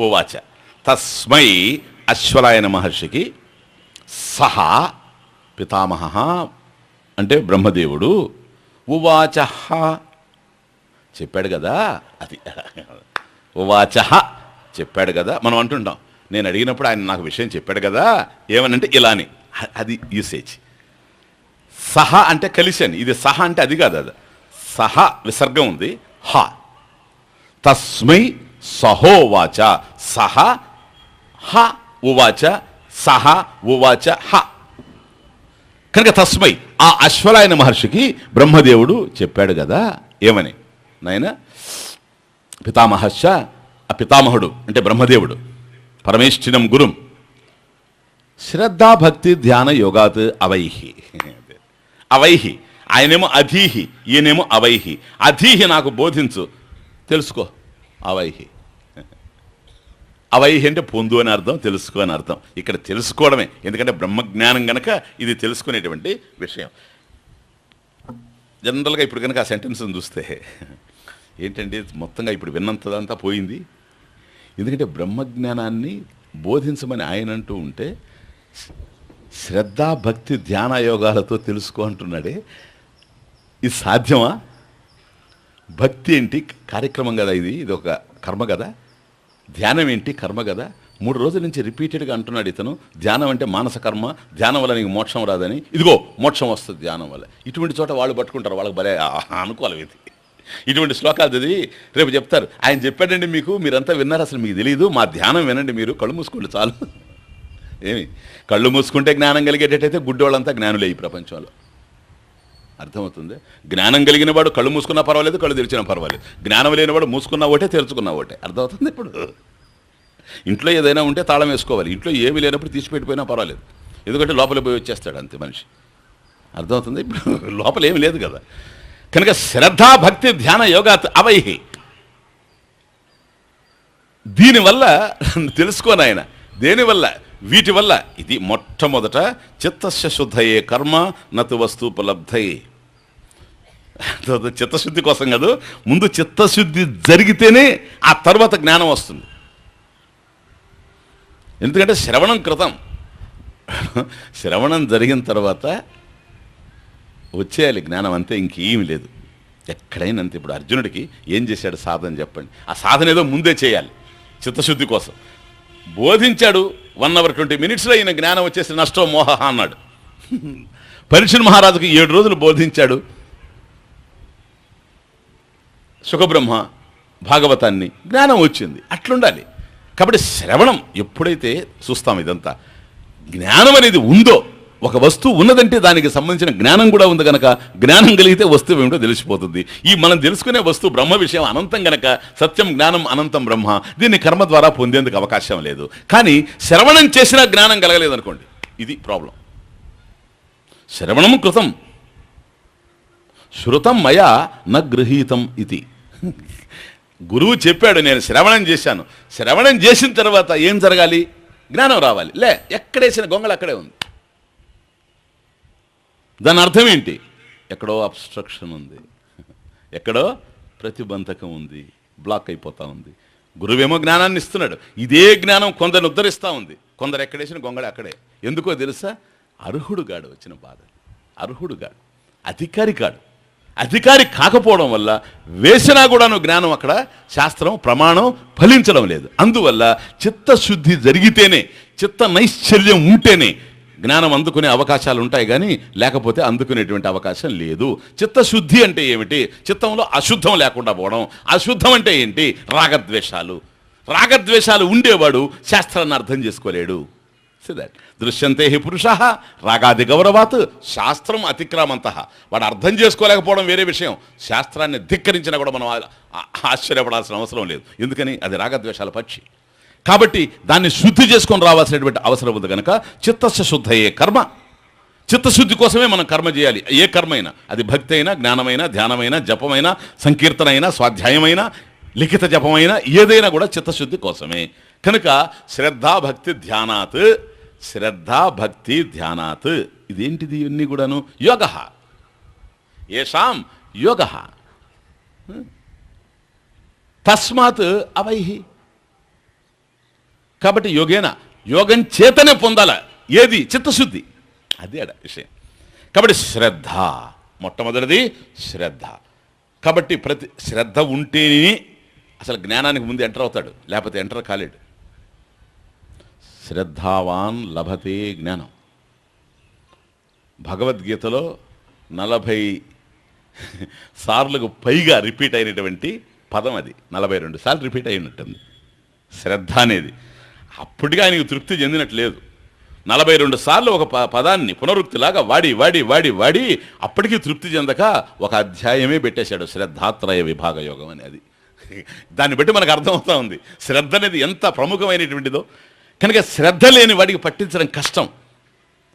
ఉవాచ. తస్మై అశ్వలాయన మహర్షికి సహ పితామహ అంటే బ్రహ్మదేవుడు ఉవాచ చెప్పాడు కదా, అది ఉవాచ చెప్పాడు కదా. మనం అంటుంటాం నేను అడిగినప్పుడు ఆయన నాకు విషయం చెప్పాడు కదా, ఏమనంటే ఇలాని, అది యూసేజ్. సహ అంటే కలిశాను, ఇది సహ అంటే అది కాదు, అది సహ విసర్గం ఉంది, హ. తస్మై సహోవాచ. సహ హ ఉవాచ, సహ ఉవాచ హ. కనుక తస్మై ఆ అశ్వలాయన మహర్షికి బ్రహ్మదేవుడు చెప్పాడు కదా, ఏమని, నాయన పితామహశ్చ, ఆ పితామహుడు అంటే బ్రహ్మదేవుడు, పరమేష్ఠినం గురుం శ్రద్ధాభక్తి ధ్యాన యోగాత్ అవైహి. అవైహి ఆయనేమో అధీహి, ఈయనేమో అవైహి. అధీహి నాకు బోధించు, తెలుసుకో. అవైహి, అవైహి అంటే పొందు అని అర్థం, తెలుసుకో అని అర్థం. ఇక్కడ తెలుసుకోవడమే, ఎందుకంటే బ్రహ్మజ్ఞానం గనక ఇది తెలుసుకునేటువంటి విషయం. జనరల్గా ఇప్పుడు కనుక ఆ సెంటెన్స్ని చూస్తే ఏంటంటే మొత్తంగా ఇప్పుడు విన్నంతదంతా పోయింది. ఎందుకంటే బ్రహ్మజ్ఞానాన్ని బోధించమని ఆయన అంటూ ఉంటే శ్రద్ధ భక్తి ధ్యాన యోగాలతో తెలుసుకో అంటున్నాడే, ఇది సాధ్యమా? భక్తి ఏంటి? కార్యక్రమం కదా, ఇది ఒక కర్మ కదా. ధ్యానం ఏంటి? కర్మ కదా. 3 రోజుల నుంచి రిపీటెడ్గా అంటున్నాడు ఇతను, ధ్యానం అంటే మానస కర్మ, ధ్యానం వల్ల నీకు మోక్షం రాదని. ఇదిగో మోక్షం వస్తుంది ధ్యానం వల్ల. ఇటువంటి చోట వాళ్ళు పట్టుకుంటారు, వాళ్ళకి భలే అనుకోవాలి ఇది. ఇటువంటి శ్లోకాలు చదివి రేపు చెప్తారు, ఆయన చెప్పాడండి మీకు, మీరంతా విన్నారు, అసలు మీకు తెలియదు, మా ధ్యానం వినండి, మీరు కళ్ళు మూసుకోండి చాలు. ఏమి కళ్ళు మూసుకుంటే జ్ఞానం కలిగేటట్టయితే గుడ్డోళ్ళంతా జ్ఞానులే ఈ ప్రపంచంలో. అర్థమవుతుంది? జ్ఞానం కలిగిన వాడు కళ్ళు మూసుకున్నా పర్వాలేదు, కళ్ళు తెరిచినా పర్వాలేదు. జ్ఞానం లేనివాడు మూసుకున్నా ఒకటే, తెరుచుకున్నా ఒకటే. అర్థమవుతుంది? ఇప్పుడు ఇంట్లో ఏదైనా ఉంటే తాళం వేసుకోవాలి, ఇంట్లో ఏమీ లేనప్పుడు తీసిపెట్టిపోయినా పర్వాలేదు, ఎందుకంటే లోపల పోయి వచ్చేస్తాడు అంతే మనిషి. అర్థమవుతుంది? ఇప్పుడు లోపల ఏమీ లేదు కదా. కనుక శ్రద్ధా భక్తి ధ్యాన యోగాత్ అవైహి. దీనివల్ల తెలుసుకోను ఆయన, దేనివల్ల? వీటి వల్ల. ఇది మొట్టమొదట చిత్తస్య శుద్ధయే కర్మ నతు వస్తూపలబ్ధయే. చిత్తశుద్ధి కోసం కాదు, ముందు చిత్తశుద్ధి జరిగితేనే ఆ తర్వాత జ్ఞానం వస్తుంది. ఎందుకంటే శ్రవణం కృతం, శ్రవణం జరిగిన తర్వాత వచ్చేయాలి జ్ఞానం, అంతే, ఇంకేమీ లేదు. ఎక్కడైనా అంతే. ఇప్పుడు అర్జునుడికి ఏం చేశాడు సాధన చెప్పండి, ఆ సాధన ఏదో ముందే చేయాలి చిత్తశుద్ధి కోసం. బోధించాడు 1 hour 20 minutesలో ఈయన జ్ఞానం వచ్చేసి నష్టో మోహ అన్నాడు. పరీక్షణ్ మహారాజుకి 7 రోజులు బోధించాడు సుఖబ్రహ్మ భాగవతాన్ని, జ్ఞానం వచ్చింది. అట్లుండాలి. కాబట్టి శ్రవణం ఎప్పుడైతే చూస్తాం, ఇదంతా జ్ఞానం అనేది ఉందో, ఒక వస్తువు ఉన్నదంటే దానికి సంబంధించిన జ్ఞానం కూడా ఉంది కనుక, జ్ఞానం కలిగితే వస్తువు ఏమిటో తెలిసిపోతుంది. ఈ మనం తెలుసుకునే వస్తువు బ్రహ్మ విషయం అనంతం గనక, సత్యం జ్ఞానం అనంతం బ్రహ్మ, దీన్ని కర్మ ద్వారా పొందేందుకు అవకాశం లేదు. కానీ శ్రవణం చేసినా జ్ఞానం కలగలేదు అనుకోండి, ఇది ప్రాబ్లం. శ్రవణం కృతం శృతం మయా న గృహీతం ఇది. గురువు చెప్పాడు, నేను శ్రవణం చేశాను, శ్రవణం చేసిన తర్వాత ఏం జరగాలి? జ్ఞానం రావాలి. లే, ఎక్కడేసిన గొంగళ అక్కడే ఉంది. దాని అర్థం ఏంటి? ఎక్కడో అబ్స్ట్రక్షన్ ఉంది, ఎక్కడో ప్రతిబంధకం ఉంది, బ్లాక్ అయిపోతూ ఉంది. గురువేమో జ్ఞానాన్ని ఇస్తున్నాడు, ఇదే జ్ఞానం కొందరిని ఉద్ధరిస్తూ ఉంది, కొందరు ఎక్కడేసిన గొంగళి అక్కడే. ఎందుకో తెలుసా? అర్హుడు గాడు వచ్చిన బాధ. అర్హుడు గాడు, అధికారి కాడు. అధికారి కాకపోవడం వల్ల వేసినా కూడాను జ్ఞానం అక్కడ శాస్త్రం ప్రమాణం ఫలించడం లేదు. అందువల్ల చిత్తశుద్ధి జరిగితేనే, చిత్త నైశ్చల్యం ఉంటేనే జ్ఞానం అందుకునే అవకాశాలు ఉంటాయి, కానీ లేకపోతే అందుకునేటువంటి అవకాశం లేదు. చిత్తశుద్ధి అంటే ఏమిటి? చిత్తంలో అశుద్ధం లేకుండా పోవడం. అశుద్ధం అంటే ఏంటి? రాగద్వేషాలు. రాగద్వేషాలు ఉండేవాడు శాస్త్రాన్ని అర్థం చేసుకోలేడు, దట్ దృశ్యంతే హి పురుషः రాగాది గౌరవాత్ శాస్త్రం అతిక్రామంతః. వాడు అర్థం చేసుకోలేకపోవడం వేరే విషయం, శాస్త్రాన్ని ధిక్కరించినా కూడా మనం ఆశ్చర్యపడాల్సిన అవసరం లేదు. ఎందుకని అది రాగద్వేషాల పక్షి. కాబట్టి దాన్ని శుద్ధి చేసుకొని రావాల్సినటువంటి అవసరం ఉంది కనుక చిత్తస్య శుద్ధయే కర్మ. చిత్తశుద్ధి కోసమే మనం కర్మ చేయాలి. ఏ కర్మ అయినా, అది భక్తి అయినా, జ్ఞానమైనా, ధ్యానమైనా, జపమైనా, సంకీర్తన అయినా, స్వాధ్యాయమైనా, లిఖిత జపమైనా, ఏదైనా కూడా చిత్తశుద్ధి కోసమే. కనుక శ్రద్ధాభక్తి ధ్యానాత్, శ్రద్ధాభక్తి ధ్యానాత్, ఇదేంటిది ఇవన్నీ కూడాను యోగ. ఏషాం యోగ తస్మాత్ అవైహి. కాబట్టి యోగేన, యోగం చేతనే పొందాల ఏది, చిత్తశుద్ధి. అదే విషయం. కాబట్టి శ్రద్ధ మొట్టమొదటిది శ్రద్ధ. కాబట్టి ప్రతి శ్రద్ధ ఉంటేనే అసలు జ్ఞానానికి ముందు ఎంటర్ అవుతాడు, లేకపోతే ఎంటర్ కాలేడు. శ్రద్ధావాన్ లభతే జ్ఞానం. భగవద్గీతలో 40 సార్లకు పైగా రిపీట్ అయినటువంటి పదం అది. 42 సార్లు రిపీట్ అయినట్టుంది శ్రద్ధ అనేది. అప్పటిగా ఆయనకు తృప్తి చెందినట్లేదు. 42 సార్లు ఒక పదాన్ని పునరుక్తిలాగా వాడి వాడి వాడి వాడి అప్పటికీ తృప్తి చెందక ఒక అధ్యాయమే పెట్టేశాడు, శ్రద్ధాత్రయ విభాగ యోగం అనేది. దాన్ని బట్టి మనకు అర్థమవుతా ఉంది శ్రద్ధ అనేది ఎంత ప్రముఖమైనటువంటిదో. కనుక శ్రద్ధ లేని వాడికి పట్టించడం కష్టం.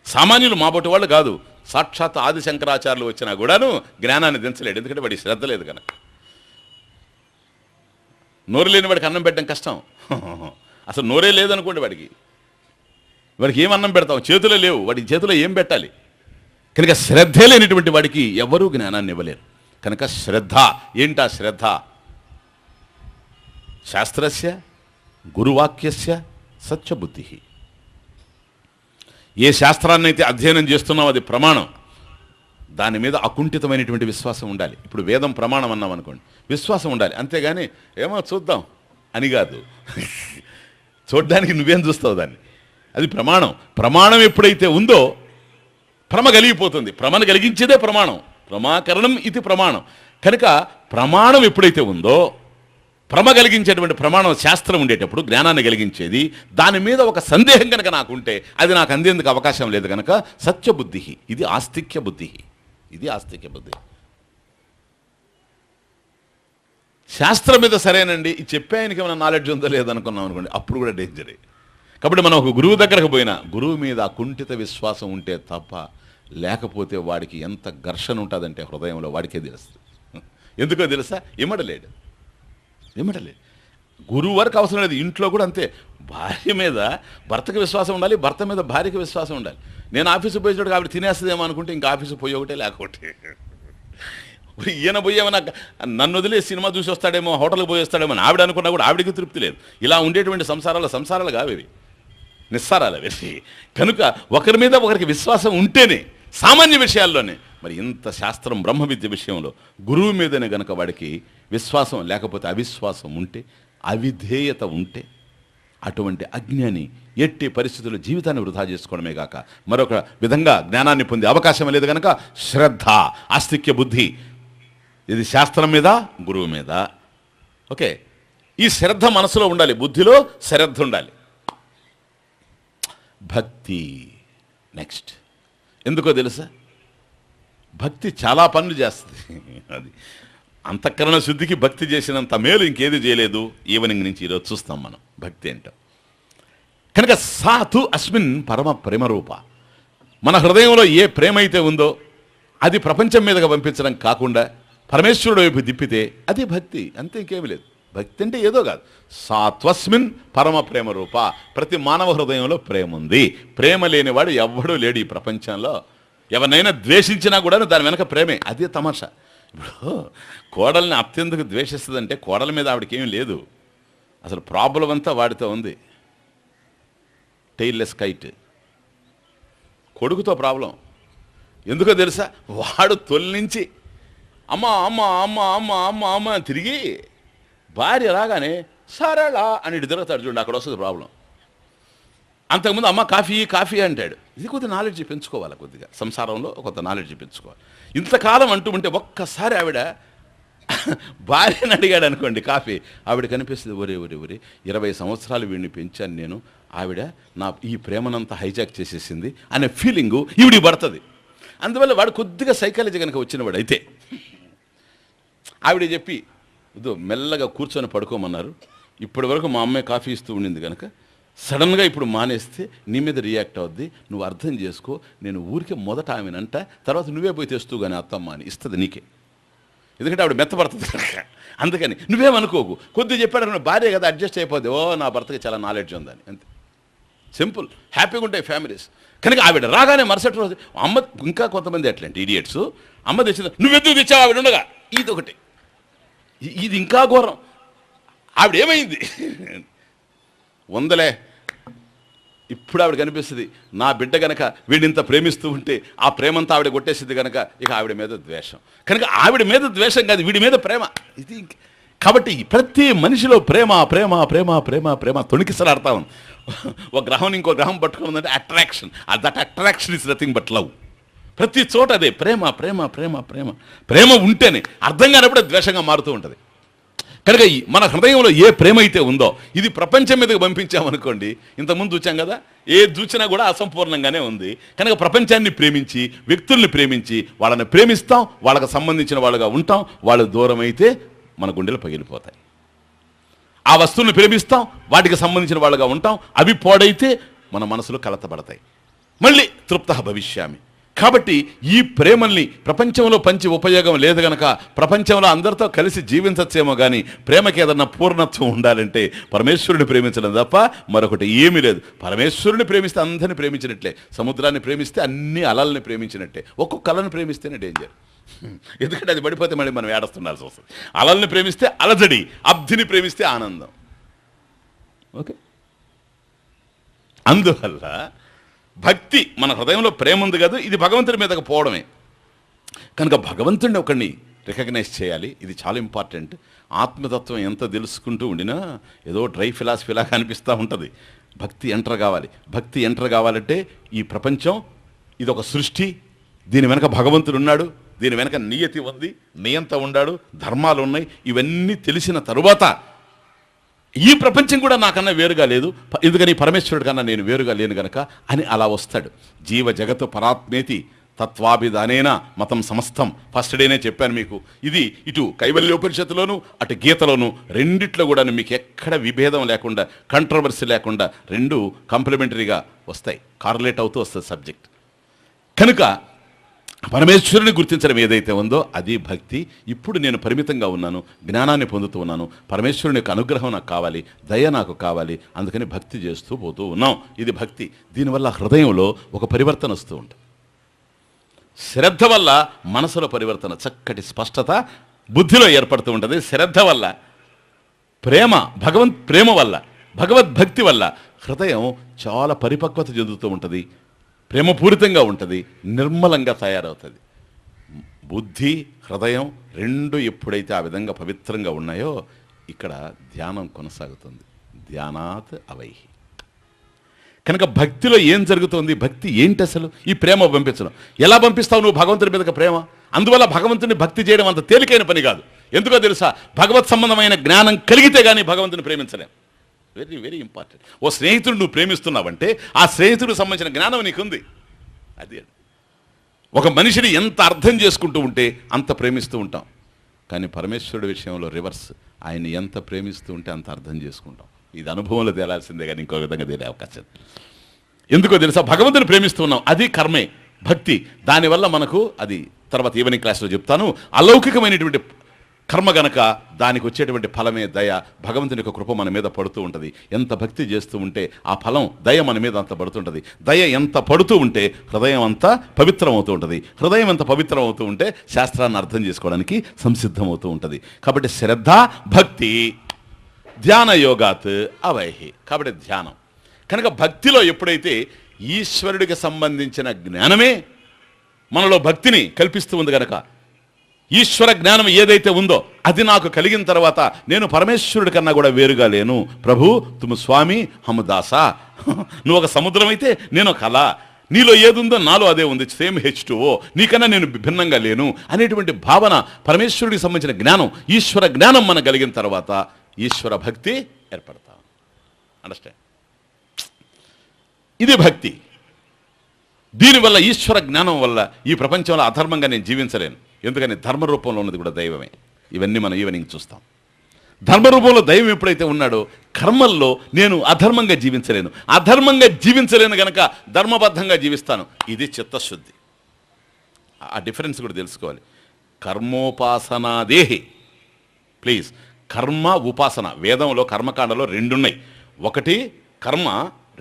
సామాన్యులు మాబోటి వాళ్ళు కాదు, సాక్షాత్ ఆదిశంకరాచార్యులు వచ్చినా కూడాను జ్ఞానాన్ని దించలేడు. ఎందుకంటే వాడికి శ్రద్ధ లేదు కనుక. నోరు లేని వాడికి అన్నం పెట్టడం కష్టం. అసలు నోరే లేదనుకోండి వాడికి ఏం అన్నం పెడతాం, చేతిలో లేవు, వాడికి చేతిలో ఏం పెట్టాలి. కనుక శ్రద్ధే లేనిటువంటి వాడికి ఎవరూ జ్ఞానాన్ని ఇవ్వలేరు. కనుక శ్రద్ధ ఏంటా శ్రద్ధ? శాస్త్రస్య గురువాక్యస్య సత్యబుద్ధి. ఏ శాస్త్రాన్ని అయితే అధ్యయనం చేస్తున్నాం అది ప్రమాణం, దాని మీద అకుంఠితమైనటువంటి విశ్వాసం ఉండాలి. ఇప్పుడు వేదం ప్రమాణం అన్నాం అనుకోండి, విశ్వాసం ఉండాలి. అంతేగాని ఏమో చూద్దాం అని కాదు. చూడ్డానికి నువ్వేం చూస్తావు దాన్ని, అది ప్రమాణం. ప్రమాణం ఎప్పుడైతే ఉందో భ్రమ కలిగిపోతుంది. భ్రమను కలిగించేదే ప్రమాణం. ప్రమాకరణం ఇది ప్రమాణం. కనుక ప్రమాణం ఎప్పుడైతే ఉందో, భ్రమ కలిగించేటువంటి ప్రమాణం శాస్త్రం ఉండేటప్పుడు జ్ఞానాన్ని కలిగించేది, దాని మీద ఒక సందేహం కనుక నాకుంటే అది నాకు అందేందుకు అవకాశం లేదు. కనుక సత్యబుద్ధి, ఇది ఆస్తిక్య బుద్ధి. ఇది ఆస్తిక్య బుద్ధి. శాస్త్రం మీద సరేనండి, ఇది చెప్పే ఆయనకి ఏమైనా నాలెడ్జ్ ఉందో లేదనుకున్నాం అనుకోండి, అప్పుడు కూడా డేంజరే. కాబట్టి మనం ఒక గురువు దగ్గరకు పోయినా గురువు మీద అకుంఠిత విశ్వాసం ఉంటే తప్ప, లేకపోతే వాడికి ఎంత ఘర్షణ ఉంటుందంటే హృదయంలో వాడికే తెలుస్తుంది. ఎందుకో తెలుసా? ఇమ్మడలేడు. గురువు వరకు అవసరం లేదు. ఇంట్లో కూడా అంతే. భార్య మీద భర్తకి విశ్వాసం ఉండాలి, భర్త మీద భార్యకి విశ్వాసం ఉండాలి. నేను ఆఫీసు పోయేటప్పుడు ఆవిడ తినేస్తుందేమో అనుకుంటే ఇంకా ఆఫీసు పోయి ఒకటే లేకపోతే, ఈయన పోయేమన్నా నన్ను వదిలే సినిమా చూసి వస్తాడేమో, హోటల్కి పోయి వస్తాడేమో అని ఆవిడ అనుకున్నా కూడా ఆవిడికి తృప్తి లేదు. ఇలా ఉండేటువంటి సంసారాలు కావేవి, నిస్సారాలు అవి. కనుక ఒకరి మీద ఒకరికి విశ్వాసం ఉంటేనే, సామాన్య విషయాల్లోనే, మరి ఇంత శాస్త్రం బ్రహ్మ విద్య విషయంలో గురువు మీదనే గనక వాడికి విశ్వాసం లేకపోతే, అవిశ్వాసం ఉంటే, అవిధేయత ఉంటే, అటువంటి అజ్ఞాని ఎట్టి పరిస్థితుల్లో జీవితాన్ని వృధా చేసుకోవడమే కాక మరొక విధంగా జ్ఞానాన్ని పొందే అవకాశం లేదు. కనుక శ్రద్ధ, ఆస్తిక్య బుద్ధి, ఇది శాస్త్రం మీద, గురువు మీద. ఓకే, ఈ శ్రద్ధ మనసులో ఉండాలి, బుద్ధిలో శ్రద్ధ ఉండాలి. భక్తి నెక్స్ట్. ఎందుకో తెలుసా? భక్తి చాలా పనులు చేస్తుంది. అది అంతఃకరణ శుద్ధికి భక్తి చేసినంత మేలు ఇంకేది చేయలేదు. ఈవినింగ్ నుంచి ఈరోజు చూస్తాం మనం భక్తి ఏంటో. కనుక సాతు అస్మిన్ పరమ ప్రేమరూప. మన హృదయంలో ఏ ప్రేమ అయితే ఉందో అది ప్రపంచం మీదగా పంపించడం కాకుండా పరమేశ్వరుడు వైపు తిప్పితే అది భక్తి, అంతే, ఇంకేమి లేదు. భక్తి అంటే ఏదో కాదు. సాత్వస్మిన్ పరమ ప్రేమ రూప. ప్రతి మానవ హృదయంలో ప్రేమ ఉంది. ప్రేమ లేనివాడు ఎవ్వడూ లేడు ఈ ప్రపంచంలో. ఎవరినైనా ద్వేషించినా కూడా దాని వెనక ప్రేమే. అదే తమాషా. ఇప్పుడు కోడల్ని అత్యంతకు ద్వేషిస్తుందంటే కోడల మీద ఆవిడకేమీ లేదు. అసలు ప్రాబ్లం అంతా వాడితో ఉంది. టైల్లెస్ కైట్. కొడుకుతో ప్రాబ్లం. ఎందుకో తెలుసా? వాడు తొలి నుంచి అమ్మ అమ్మ అమ్మ అమ్మ అమ్మ అమ్మ తిరిగి భార్య రాగానే సరళ అని ఇటు తిరుగుతాడు. చూడండి, అక్కడ వస్తుంది ప్రాబ్లం. అంతకుముందు అమ్మ కాఫీ కాఫీ అంటాడు. ఇది కొద్దిగా నాలెడ్జ్ పెంచుకోవాలి, కొద్దిగా సంసారంలో కొంత నాలెడ్జ్ పెంచుకోవాలి. ఇంతకాలం అంటూ ఉంటే ఒక్కసారి ఆవిడ భార్యని అడిగాడు అనుకోండి కాఫీ, ఆవిడ కనిపిస్తుంది, ఒరే ఒరే ఒరే 20 సంవత్సరాలు వీడిని పెంచాను నేను, ఆవిడ నా ఈ ప్రేమనంతా హైజాక్ చేసేసింది అనే ఫీలింగు ఈవిడి పడుతుంది. అందువల్ల వాడు కొద్దిగా సైకాలజీ కనుక వచ్చినవాడు అయితే ఆవిడ చెప్పి ఇదో మెల్లగా కూర్చొని పడుకోమన్నారు, ఇప్పటి వరకు మా అమ్మాయి కాఫీ ఇస్తూ ఉండింది కనుక సడన్గా ఇప్పుడు మానేస్తే నీ మీద రియాక్ట్ అవుద్ది, నువ్వు అర్థం చేసుకో, నేను ఊరికే మొదట ఆమెనంట, తర్వాత నువ్వే పోయి తెస్తూ కానీ అత్తమ్మ అని ఇస్తుంది నీకే, ఎందుకంటే ఆవిడ మెత్తపడుతుంది కనుక. అందుకని నువ్వేమనుకోకు, కొద్దిగా చెప్పాడు భార్య కదా అడ్జస్ట్ అయిపోద్ది, ఓ నా భర్తకి చాలా నాలెడ్జ్ ఉందని, అంతే సింపుల్, హ్యాపీగా ఉంటాయి ఫ్యామిలీస్. కనుక ఆవిడ రాగానే మరుసటి రోజు అమ్మ, ఇంకా కొంతమంది ఎట్లాంటి ఇడియట్స్, అమ్మ తెచ్చింది నువ్వెందుకు తెచ్చావు ఆవిడ ఉండగా, ఇది ఒకటి, ఇది ఇంకా ఘోరం. ఆవిడ ఏమైంది ఉందలే, ఇప్పుడు ఆవిడ కనిపిస్తుంది నా బిడ్డ గనక వీడింత ప్రేమిస్తూ ఉంటే ఆ ప్రేమంతా ఆవిడ కొట్టేసింది కనుక ఇక ఆవిడ మీద ద్వేషం, కనుక ఆవిడ మీద ద్వేషం కాదు వీడి మీద ప్రేమ. ఇది కాబట్టి ప్రతి మనిషిలో ప్రేమ ప్రేమ ప్రేమ ప్రేమ ప్రేమ తొణికిసలాడుతా ఉంది. ఒక గ్రహం ఇంకో గ్రహం పట్టుకుందంటే attraction, that attraction is nothing but love. ప్రతి చోట అదే ప్రేమ ప్రేమ ప్రేమ ప్రేమ ప్రేమ ఉంటేనే, అర్థం కానప్పుడే ద్వేషంగా మారుతూ ఉంటుంది. కనుక మన హృదయంలో ఏ ప్రేమ అయితే ఉందో ఇది ప్రపంచం మీదకి పంపించామనుకోండి, ఇంతకుముందు చూచాం కదా, ఏ చూచినా కూడా అసంపూర్ణంగానే ఉంది. కనుక ప్రపంచాన్ని ప్రేమించి, వ్యక్తుల్ని ప్రేమించి, వాళ్ళని ప్రేమిస్తాం, వాళ్ళకి సంబంధించిన వాళ్ళుగా ఉంటాం. వాళ్ళు దూరం అయితే మన గుండెలు పగిలిపోతాయి. ఆ వస్తువుని ప్రేమిస్తాం, వాటికి సంబంధించిన వాళ్ళుగా ఉంటాం. అవి పాడైతే మన మనసులు కలతపడతాయి. మళ్ళీ తృప్త భవిష్యామి. కాబట్టి ఈ ప్రేమల్ని ప్రపంచంలో పంచి ఉపయోగం లేదు గనక ప్రపంచంలో అందరితో కలిసి జీవించచ్చేమో కానీ ప్రేమకి ఏదన్నా పూర్ణత్వం ఉండాలంటే పరమేశ్వరుని ప్రేమించడం తప్ప మరొకటి ఏమీ లేదు. పరమేశ్వరుని ప్రేమిస్తే అందరిని ప్రేమించినట్లే, సముద్రాన్ని ప్రేమిస్తే అన్ని అలల్ని ప్రేమించినట్టే. ఒక్కొక్క అలని ప్రేమిస్తేనే డేంజర్, ఎందుకంటే అది పడిపోతే మళ్ళీ మనం ఏడుస్తుండాల్సి వస్తుంది. అలల్ని ప్రేమిస్తే అలజడి, అబ్ధిని ప్రేమిస్తే ఆనందం. ఓకే, అందువల్ల భక్తి మన హృదయంలో ప్రేమ ఉంది కదా, ఇది భగవంతుడి మీదకి పోవడమే. కనుక భగవంతుడిని ఒకడిని రికగ్నైజ్ చేయాలి, ఇది చాలా ఇంపార్టెంట్. ఆత్మతత్వం ఎంత తెలుసుకుంటూ ఉండినా ఏదో డ్రై ఫిలాసఫీలాగా అనిపిస్తూ ఉంటుంది. భక్తి ఎంటర్ కావాలి. భక్తి ఎంటర్ కావాలంటే ఈ ప్రపంచం ఇది ఒక సృష్టి, దీని వెనక భగవంతుడు ఉన్నాడు, దీని వెనక నియతి ఉంది, నియంత ఉన్నాడు, ధర్మాలు ఉన్నాయి. ఇవన్నీ తెలిసిన తరువాత ఈ ప్రపంచం కూడా నాకన్నా వేరుగా లేదు, ఎందుకని పరమేశ్వరుడి కన్నా నేను వేరుగా లేను గనక అని అలా వస్తాడు. జీవ జగత్తు పరాత్మేతి తత్వాభిధానేన మతం సమస్తం. ఫస్ట్ డేనే చెప్పాను మీకు. ఇది ఇటు కైవల్యోపనిషత్తులోను అటు గీతలోను రెండిట్లో కూడా మీకు ఎక్కడ విభేదం లేకుండా, కంట్రవర్సీ లేకుండా రెండు కాంప్లిమెంటరీగా వస్తాయి, కార్లేట్ అవుతూ వస్తుంది సబ్జెక్ట్. కనుక పరమేశ్వరుని గుర్తించడం ఏదైతే ఉందో అది భక్తి. ఇప్పుడు నేను పరిమితంగా ఉన్నాను, జ్ఞానాన్ని పొందుతూ ఉన్నాను, పరమేశ్వరుని యొక్క అనుగ్రహం నాకు కావాలి, దయ నాకు కావాలి, అందుకని భక్తి చేస్తూ పోతూ ఉన్నాం. ఇది భక్తి. దీనివల్ల హృదయంలో ఒక పరివర్తన వస్తూ ఉంటుంది. శ్రద్ధ వల్ల మనసులో పరివర్తన, చక్కటి స్పష్టత బుద్ధిలో ఏర్పడుతూ ఉంటుంది. శ్రద్ధ వల్ల, ప్రేమ వల్ల, భగవద్భక్తి వల్ల హృదయం చాలా పరిపక్వత చెందుతూ ఉంటుంది, ప్రేమపూరితంగా ఉంటుంది, నిర్మలంగా తయారవుతుంది. బుద్ధి హృదయం రెండు ఎప్పుడైతే ఆ విధంగా పవిత్రంగా ఉన్నాయో ఇక్కడ ధ్యానం కొనసాగుతుంది. ధ్యానాత్ అవైహి. కనుక భక్తిలో ఏం జరుగుతుంది, భక్తి ఏంటి అసలు? ఈ ప్రేమ పంపించడం. ఎలా పంపిస్తావు నువ్వు భగవంతుని మీదకి ప్రేమ? అందువల్ల భగవంతుని భక్తి చేయడం అంత తేలికైన పని కాదు. ఎందుకో తెలుసా? భగవత్ సంబంధమైన జ్ఞానం కలిగితే కానీ భగవంతుని ప్రేమించలేం. Very very important. ఓ స్నేహితుడు నువ్వు ప్రేమిస్తున్నావంటే ఆ స్నేహితుడికి సంబంధించిన జ్ఞానం నీకుంది. అది ఒక మనిషిని ఎంత అర్థం చేసుకుంటూ ఉంటే అంత ప్రేమిస్తూ ఉంటాం. కానీ పరమేశ్వరుడి విషయంలో రివర్స్, ఆయన ఎంత ప్రేమిస్తూ ఉంటే అంత అర్థం చేసుకుంటాం. ఇది అనుభవంలో తేలాల్సిందే కానీ ఇంకో విధంగా తేలే అవకాశం. ఎందుకో తెలుసా? భగవంతుని ప్రేమిస్తున్నాం, అది కర్మే, భక్తి. దానివల్ల మనకు అది తర్వాత ఈవినింగ్ క్లాస్లో చెప్తాను. అలౌకికమైనటువంటి కర్మ గనక దానికి వచ్చేటువంటి ఫలమే దయ. భగవంతుని యొక్క కృప మన మీద పడుతూ ఉంటుంది. ఎంత భక్తి చేస్తూ ఉంటే ఆ ఫలం దయ మన మీద అంత పడుతుంటుంది. దయ ఎంత పడుతూ ఉంటే హృదయం అంతా పవిత్రం అవుతూ ఉంటుంది. హృదయం ఎంత పవిత్రం అవుతూ ఉంటే శాస్త్రాన్ని అర్థం చేసుకోవడానికి సంసిద్ధమవుతూ ఉంటుంది. కాబట్టి శ్రద్ధ, భక్తి, ధ్యాన యోగాత్ అవైహి. కాబట్టి ధ్యానం. కనుక భక్తిలో ఎప్పుడైతే ఈశ్వరుడికి సంబంధించిన జ్ఞానమే మనలో భక్తిని కల్పిస్తూ ఉంది కనుక ఈశ్వర జ్ఞానం ఏదైతే ఉందో అది నాకు కలిగిన తర్వాత నేను పరమేశ్వరుడి కన్నా కూడా వేరుగా లేను. ప్రభు తుమ్ స్వామి హమ్ దాసా. నువ్వు ఒక సముద్రం అయితే నేను ఒక అల, నీలో ఏదుందో నాలో అదే ఉంది, సేమ్ H2O, నీకన్నా నేను భిన్నంగా లేను అనేటువంటి భావన, పరమేశ్వరుడికి సంబంధించిన జ్ఞానం, ఈశ్వర జ్ఞానం మనకు కలిగిన తర్వాత ఈశ్వర భక్తి ఏర్పడతాం. అండర్స్టాండ్? ఇది భక్తి. దీనివల్ల, ఈశ్వర జ్ఞానం వల్ల ఈ ప్రపంచంలో అధర్మంగా నేను జీవించలేను. ఎందుకని ధర్మ రూపంలో ఉన్నది కూడా దైవమే. ఇవన్నీ మనం ఈవినింగ్ చూస్తాం. ధర్మరూపంలో దైవం ఎప్పుడైతే ఉన్నాడో కర్మల్లో నేను అధర్మంగా జీవించలేను. అధర్మంగా జీవించలేను గనక ధర్మబద్ధంగా జీవిస్తాను. ఇది చిత్తశుద్ధి. ఆ డిఫరెన్స్ కూడా తెలుసుకోవాలి. కర్మోపాసనాదేహి, ప్లీజ్. కర్మ ఉపాసన, వేదంలో కర్మకాండలో రెండున్నాయి. ఒకటి కర్మ,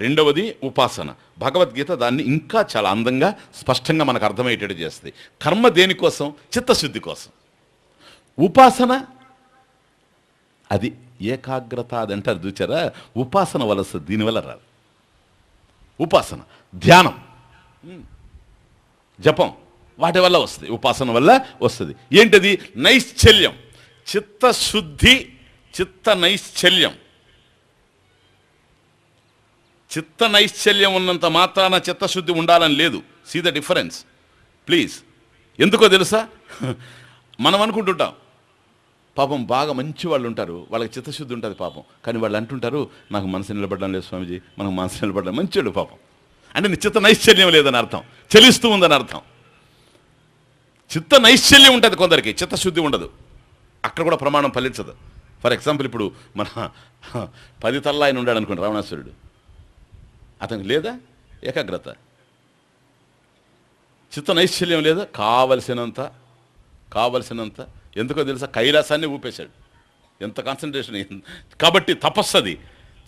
రెండవది ఉపాసన. భగవద్గీత దాన్ని ఇంకా చాలా అందంగా స్పష్టంగా మనకు అర్థమయ్యేటట్టు చేస్తుంది. కర్మ దేనికోసం? చిత్తశుద్ధి కోసం. ఉపాసన అది ఏకాగ్రత, అది అంటారు చూచారా, ఉపాసన వల్ల వస్తుంది, దీనివల్ల రాదు. ఉపాసన, ధ్యానం, జపం, వాటి వల్ల వస్తుంది, ఉపాసన వల్ల వస్తుంది. ఏంటది? నైశ్చల్యం, చిత్తశుద్ధి, చిత్త నైశ్చల్యం. చిత్త నైశ్చల్యం ఉన్నంత మాత్రాన చిత్తశుద్ధి ఉండాలని లేదు. See the difference please. ఎందుకో తెలుసా? మనం అనుకుంటుంటాం పాపం బాగా మంచి వాళ్ళు ఉంటారు, వాళ్ళకి చిత్తశుద్ధి ఉంటుంది పాపం, కానీ వాళ్ళు అంటుంటారు నాకు మనసు నిలబడడం లేదు స్వామీజీ, మనకు మనసు నిలబడడం. మంచివాడు పాపం అంటే నీ చిత్త నైశ్చల్యం లేదని అర్థం, చలిస్తూ ఉందని అర్థం. చిత్త నైశ్చల్యం ఉంటుంది కొందరికి, చిత్తశుద్ధి ఉండదు. అక్కడ కూడా ప్రమాణం ఫలించదు. ఫర్ ఎగ్జాంపుల్ ఇప్పుడు మన 10 తల్ల ఆయన ఉన్నాడు అనుకోండి, రావణాసురుడు, అతనికి లేదా ఏకాగ్రత, చిత్త నైశ్చల్యం లేదా? కావలసినంత. ఎందుకో తెలుసా? కైలాసాన్ని ఊపేశాడు. ఎంత కాన్సన్ట్రేషన్. కాబట్టి తపస్సది,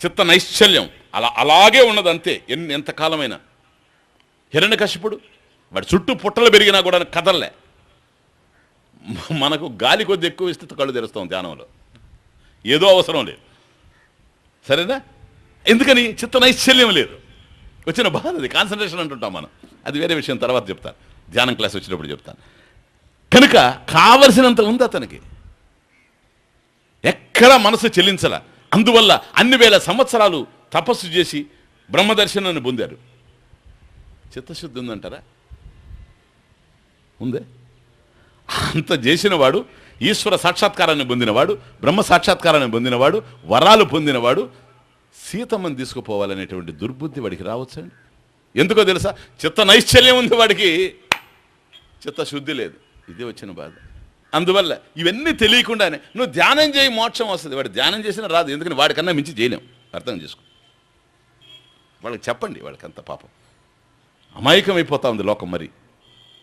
చిత్త నైశ్చల్యం అలాగే ఉన్నది అంతే, ఎంతకాలమైనా. హిరణ్యకశిపుడు వాడి చుట్టూ పుట్టలు పెరిగినా కూడా కదల్లే. మనకు గాలి కొద్ది ఎక్కువ ఇస్తే కళ్ళు తెరుస్తాం ధ్యానంలో, ఏదో అవసరం లేదు. సరేనా? ఎందుకని? చిత్త నైశ్చల్యం లేదు. వచ్చిన బాధ అది, కాన్సన్ట్రేషన్ అంటుంటాం మనం. అది వేరే విషయం, తర్వాత చెప్తాను, ధ్యానం క్లాస్ వచ్చినప్పుడు చెప్తాను. కనుక కావలసినంత ఉంది అతనికి, ఎక్కడా మనసు చెల్లించల. అందువల్ల అన్ని వేల సంవత్సరాలు తపస్సు చేసి బ్రహ్మదర్శనాన్ని పొందారు. చిత్తశుద్ధి ఉందంటారా? ఉందే? అంత చేసినవాడు, ఈశ్వర సాక్షాత్కారాన్ని పొందినవాడు, బ్రహ్మ సాక్షాత్కారాన్ని పొందినవాడు, వరాలు పొందినవాడు సీతమ్మని తీసుకుపోవాలనేటువంటి దుర్బుద్ధి వాడికి రావచ్చండి. ఎందుకో తెలుసా? చిత్త నైశ్చల్యం ఉంది వాడికి, చిత్తశుద్ధి లేదు. ఇదే వచ్చిన బాధ. అందువల్ల ఇవన్నీ తెలియకుండానే నువ్వు ధ్యానం చేయి మోక్షం వస్తుంది. వాడు ధ్యానం చేసినా రాదు, ఎందుకని వాడికన్నా మించి చేయలేం. అర్థం చేసుకో. వాళ్ళకి చెప్పండి, వాళ్ళకి అంత పాపం అమాయకం అయిపోతా ఉంది లోకం. మరి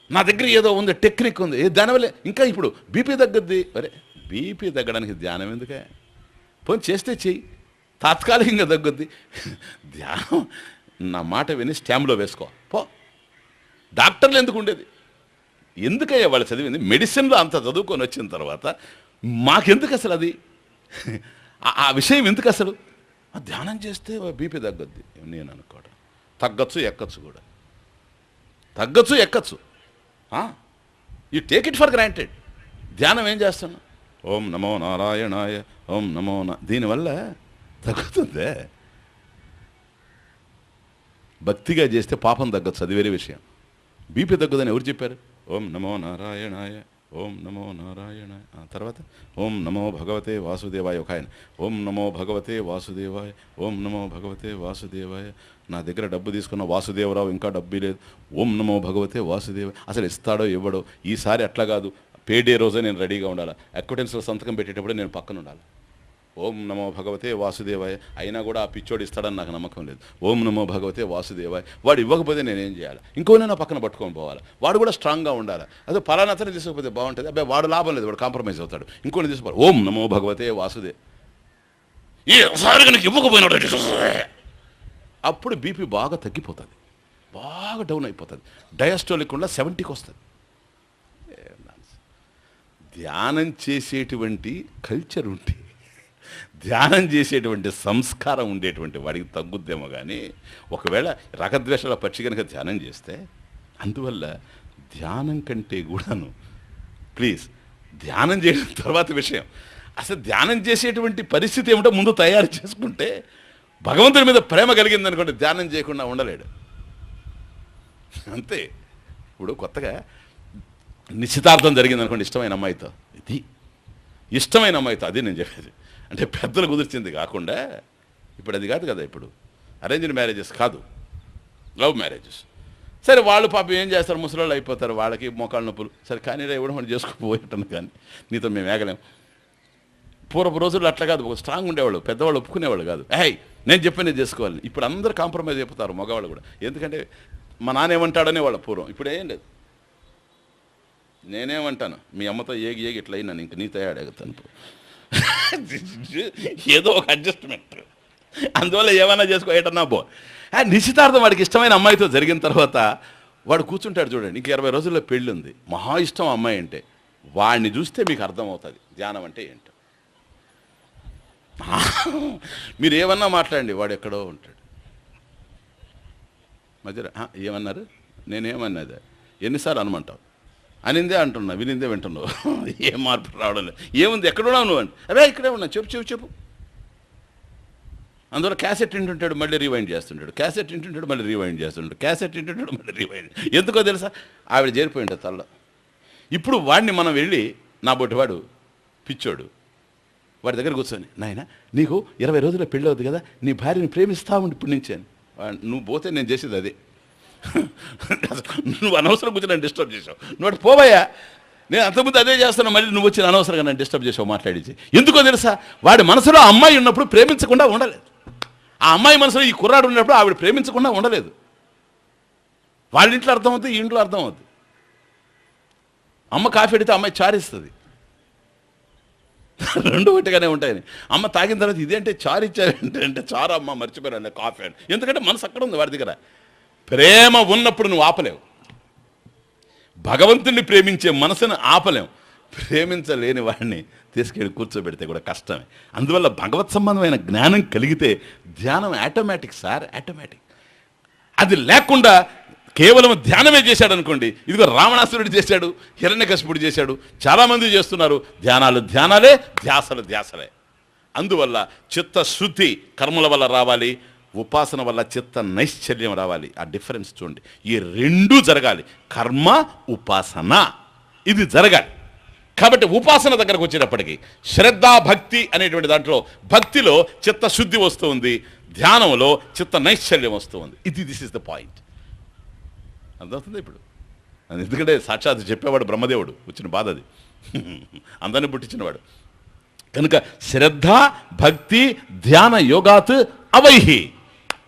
నా దగ్గర ఏదో ఉంది, టెక్నిక్ ఉంది, దానివల్లే ఇంకా ఇప్పుడు బీపీ తగ్గద్ది. అరే బీపీ తగ్గడానికి ధ్యానం ఎందుకే? పోనీ చేస్తే చెయ్యి, తాత్కాలికంగా తగ్గుద్ది. ధ్యానం నా మాట విని స్టాంప్లో వేసుకో పో. డాక్టర్లు ఎందుకు ఉండేది? ఎందుకయ్యా వాళ్ళు చదివింది? మెడిసిన్లో అంత చదువుకొని వచ్చిన తర్వాత మాకెందుకు అసలు అది? ఆ విషయం ఎందుకు అసలు? ధ్యానం చేస్తే బీపీ తగ్గొద్ది నేను అనుకోవడం. తగ్గచ్చు, ఎక్కచ్చు కూడా. తగ్గచ్చు, ఎక్కచ్చు. You take it for granted. ధ్యానం ఏం చేస్తున్నా? ఓం నమో నారాయణాయ, ఓం నమో దీనివల్ల తగ్గుతుందే. భక్తిగా చేస్తే పాపం తగ్గచ్చు, అది వేరే విషయం. బీపీ తగ్గదని ఎవరు చెప్పారు? ఓం నమో నారాయణాయ, ఓం నమో నారాయణాయ. తర్వాత ఓం నమో భగవతే వాసుదేవాయ. ఒక ఆయన ఓం నమో భగవతే వాసుదేవాయ, ఓం నమో భగవతే వాసుదేవాయ. నా దగ్గర డబ్బు తీసుకున్న వాసుదేవరావు ఇంకా డబ్బు లేదు, ఓం నమో భగవతే వాసుదేవాయ. అసలు ఇస్తాడో ఇవ్వడో ఈసారి అట్లా కాదు, పేడే రోజే నేను రెడీగా ఉండాలి. అక్విటెన్స్లో సంతకం పెట్టేటప్పుడు నేను పక్కన ఉండాలి. ఓం నమో భగవతే వాసుదేవాయ. అయినా కూడా ఆ పిచ్చోడు ఇస్తాడని నాకు నమ్మకం లేదు. ఓం నమో భగవతే వాసుదేవాయ. వాడు ఇవ్వకపోతే నేనేం చేయాలి? ఇంకోనైనా పక్కన పట్టుకొని పోవాలి. వాడు కూడా స్ట్రాంగ్గా ఉండాలి. అదే పలానాతనే తీసుకపోతే బాగుంటుంది. అబ్బాయి వాడు లాభం లేదు, వాడు కాంప్రమైజ్ అవుతాడు. ఇంకోని తీసుకోవాలి. ఓం నమో భగవతే వాసుదేవ. ఈసారి కనుక ఇవ్వకపోయినాడు అప్పుడు బీపీ బాగా తగ్గిపోతుంది, బాగా డౌన్ అయిపోతుంది. డయాస్టోలిక్ కూడా 70కి వస్తుంది. ధ్యానం చేసేటువంటి కల్చర్ ఉంటే, ధ్యానం చేసేటువంటి సంస్కారం ఉండేటువంటి వాడికి తగ్గుద్దేమో. కానీ ఒకవేళ రకద్వేషాల పక్షి కనుక ధ్యానం చేస్తే, అందువల్ల ధ్యానం కంటే కూడాను ప్లీజ్ ధ్యానం చేయడం తర్వాత విషయం. అసలు ధ్యానం చేసేటువంటి పరిస్థితి ఏమిటో ముందు తయారు చేసుకుంటే, భగవంతుడి మీద ప్రేమ కలిగిందనుకోండి ధ్యానం చేయకుండా ఉండలేడు. అంతే. ఇప్పుడు కొత్తగా నిశ్చితార్థం జరిగింది అనుకోండి ఇష్టమైన అమ్మాయితో, ఇది ఇష్టమైన అమ్మాయితో, అది నేను చెప్పేది. అంటే పెద్దలు కుదిర్చింది కాకుండా, ఇప్పుడు అది కాదు కదా, ఇప్పుడు అరేంజ్డ్ మ్యారేజెస్ కాదు, లవ్ మ్యారేజెస్. సరే వాళ్ళు పాపం ఏం చేస్తారు, ముసలోళ్ళు అయిపోతారు, వాళ్ళకి మోకాళ్ళ నొప్పులు, సరే కానీ ఇవ్వడం మనం చేసుకుపోయేటను, కానీ నీతో మేము వేగలేం. పూర్వపు రోజుల్లో అట్లా కాదు, ఒక స్ట్రాంగ్ ఉండేవాళ్ళు, పెద్దవాళ్ళు ఒప్పుకునేవాళ్ళు కాదు, నేను చెప్పినది చేసుకోవాలి. ఇప్పుడు అందరూ కాంప్రమైజ్ అయిపోతారు, మగవాళ్ళు కూడా. ఎందుకంటే మా నాన్న ఏమంటాడనే వాళ్ళ పూర్వం, ఇప్పుడు ఏం లేదు. నేనేమంటాను, మీ అమ్మతో ఏగి ఇట్లా అయినాను, ఇంక నీతో అడుగుతాను. ఏదో ఒక అడ్జస్ట్మెంట్, అందువల్ల ఏమైనా చేసుకో ఏటన్నా పో. నిశ్చితార్థం వాడికి ఇష్టమైన అమ్మాయితో జరిగిన తర్వాత వాడు కూర్చుంటాడు చూడండి, ఇంక 20 రోజుల్లో పెళ్ళి ఉంది, మహా ఇష్టం అమ్మాయి అంటే. వాడిని చూస్తే మీకు అర్థమవుతుంది ధ్యానం అంటే ఏంటో. మీరు ఏమన్నా మాట్లాడండి, వాడు ఎక్కడో ఉంటాడు మధ్యలో. ఏమన్నారు, నేనేమన్నది, ఎన్నిసార్లు అనమంటావు, అనిందే అంటున్నా, వినిందే వింటున్నావు, ఏం మార్పు రావడం లేదు. ఏముంది, ఎక్కడున్నావు నువ్వు అంటే, అదే ఇక్కడే ఉన్నా, చెప్పు. అందువల్ల క్యాసెట్ వింటుంటాడు, మళ్ళీ రివైండ్ చేస్తుంటాడు, క్యాసెట్ వింటుంటాడు, మళ్ళీ రివైండ్ చేస్తుంటాడు, క్యాసెట్ వింటుంటాడు, మళ్ళీ రివైండ్. ఎందుకో తెలుసా, ఆవిడ చేరిపోయింది తల్ల. ఇప్పుడు వాడిని మనం వెళ్ళి, నా బొట్టివాడు పిచ్చోడు, వాడి దగ్గర కూర్చొని, నాయన నీకు 20 రోజుల్లో పెళ్ళి అవుతుంది కదా, నీ భార్యని ప్రేమిస్తా ఉండి ఇప్పటి నుంచి అని. నువ్వు పోతే నేను చేసేది అదే. నువ్వు అనవసరం కూర్చొని నన్ను డిస్టర్బ్ చేసావు, నువ్వు పోవయ్యా, నేను అంతకుముందు అదే చేస్తున్నా, మళ్ళీ నువ్వు వచ్చి అనవసరంగా నన్ను డిస్టర్బ్ చేసావు మాట్లాడించి. ఎందుకో తెలుసా, వాడి మనసులో అమ్మాయి ఉన్నప్పుడు ప్రేమించకుండా ఉండలేదు, ఆ అమ్మాయి మనసులో ఈ కుర్రాడు ఉన్నప్పుడు ఆవిడ ప్రేమించకుండా ఉండలేదు. వాళ్ళ ఇంట్లో అర్థమవుతుంది, ఈ ఇంట్లో అర్థమవుతుంది. అమ్మ కాఫీ అడిగితే అమ్మాయి చారిస్తుంది, రెండు ఒకటిగానే ఉంటాయని. అమ్మ తాగిన తర్వాత ఇదేంటే చారు ఇచ్చారంటే, అంటే చారు అమ్మ మర్చిపోయాను కాఫీ అని. ఎందుకంటే మనసు అక్కడ ఉంది వాడి దగ్గర. ప్రేమ ఉన్నప్పుడు నువ్వు ఆపలేవు, భగవంతుణ్ణి ప్రేమించే మనసును ఆపలేం. ప్రేమించలేని వాడిని తీసుకెళ్ళి కూర్చోబెడితే కూడా కష్టమే. అందువల్ల భగవత్ సంబంధమైన జ్ఞానం కలిగితే ధ్యానం ఆటోమేటిక్ సార్, ఆటోమేటిక్. అది లేకుండా కేవలం ధ్యానమే చేశాడు అనుకోండి, ఇదిగో రావణాసురుడు చేశాడు, హిరణ్యకశిపుడు చేశాడు, చాలామంది చేస్తున్నారు. ధ్యానాలే, ధ్యాసలే. అందువల్ల చిత్తశుద్ధి కర్మల వల్ల రావాలి, ఉపాసన వల్ల చిత్త నైశ్చల్యం రావాలి. ఆ డిఫరెన్స్ చూడండి, ఈ రెండూ జరగాలి, కర్మ ఉపాసన, ఇది జరగాలి. కాబట్టి ఉపాసన దగ్గరకు వచ్చేటప్పటికి శ్రద్ధ భక్తి అనేటువంటి దాంట్లో, భక్తిలో చిత్తశుద్ధి వస్తుంది, ధ్యానంలో చిత్త నైశ్చల్యం వస్తుంది. This is the point. అర్థమవుతుంది ఇప్పుడు. ఎందుకంటే సాక్షాత్ చెప్పేవాడు బ్రహ్మదేవుడు, వచ్చిన బాధ అది, అందరిని పుట్టించినవాడు. కనుక శ్రద్ధ భక్తి ధ్యాన యోగాత్ అవైహి.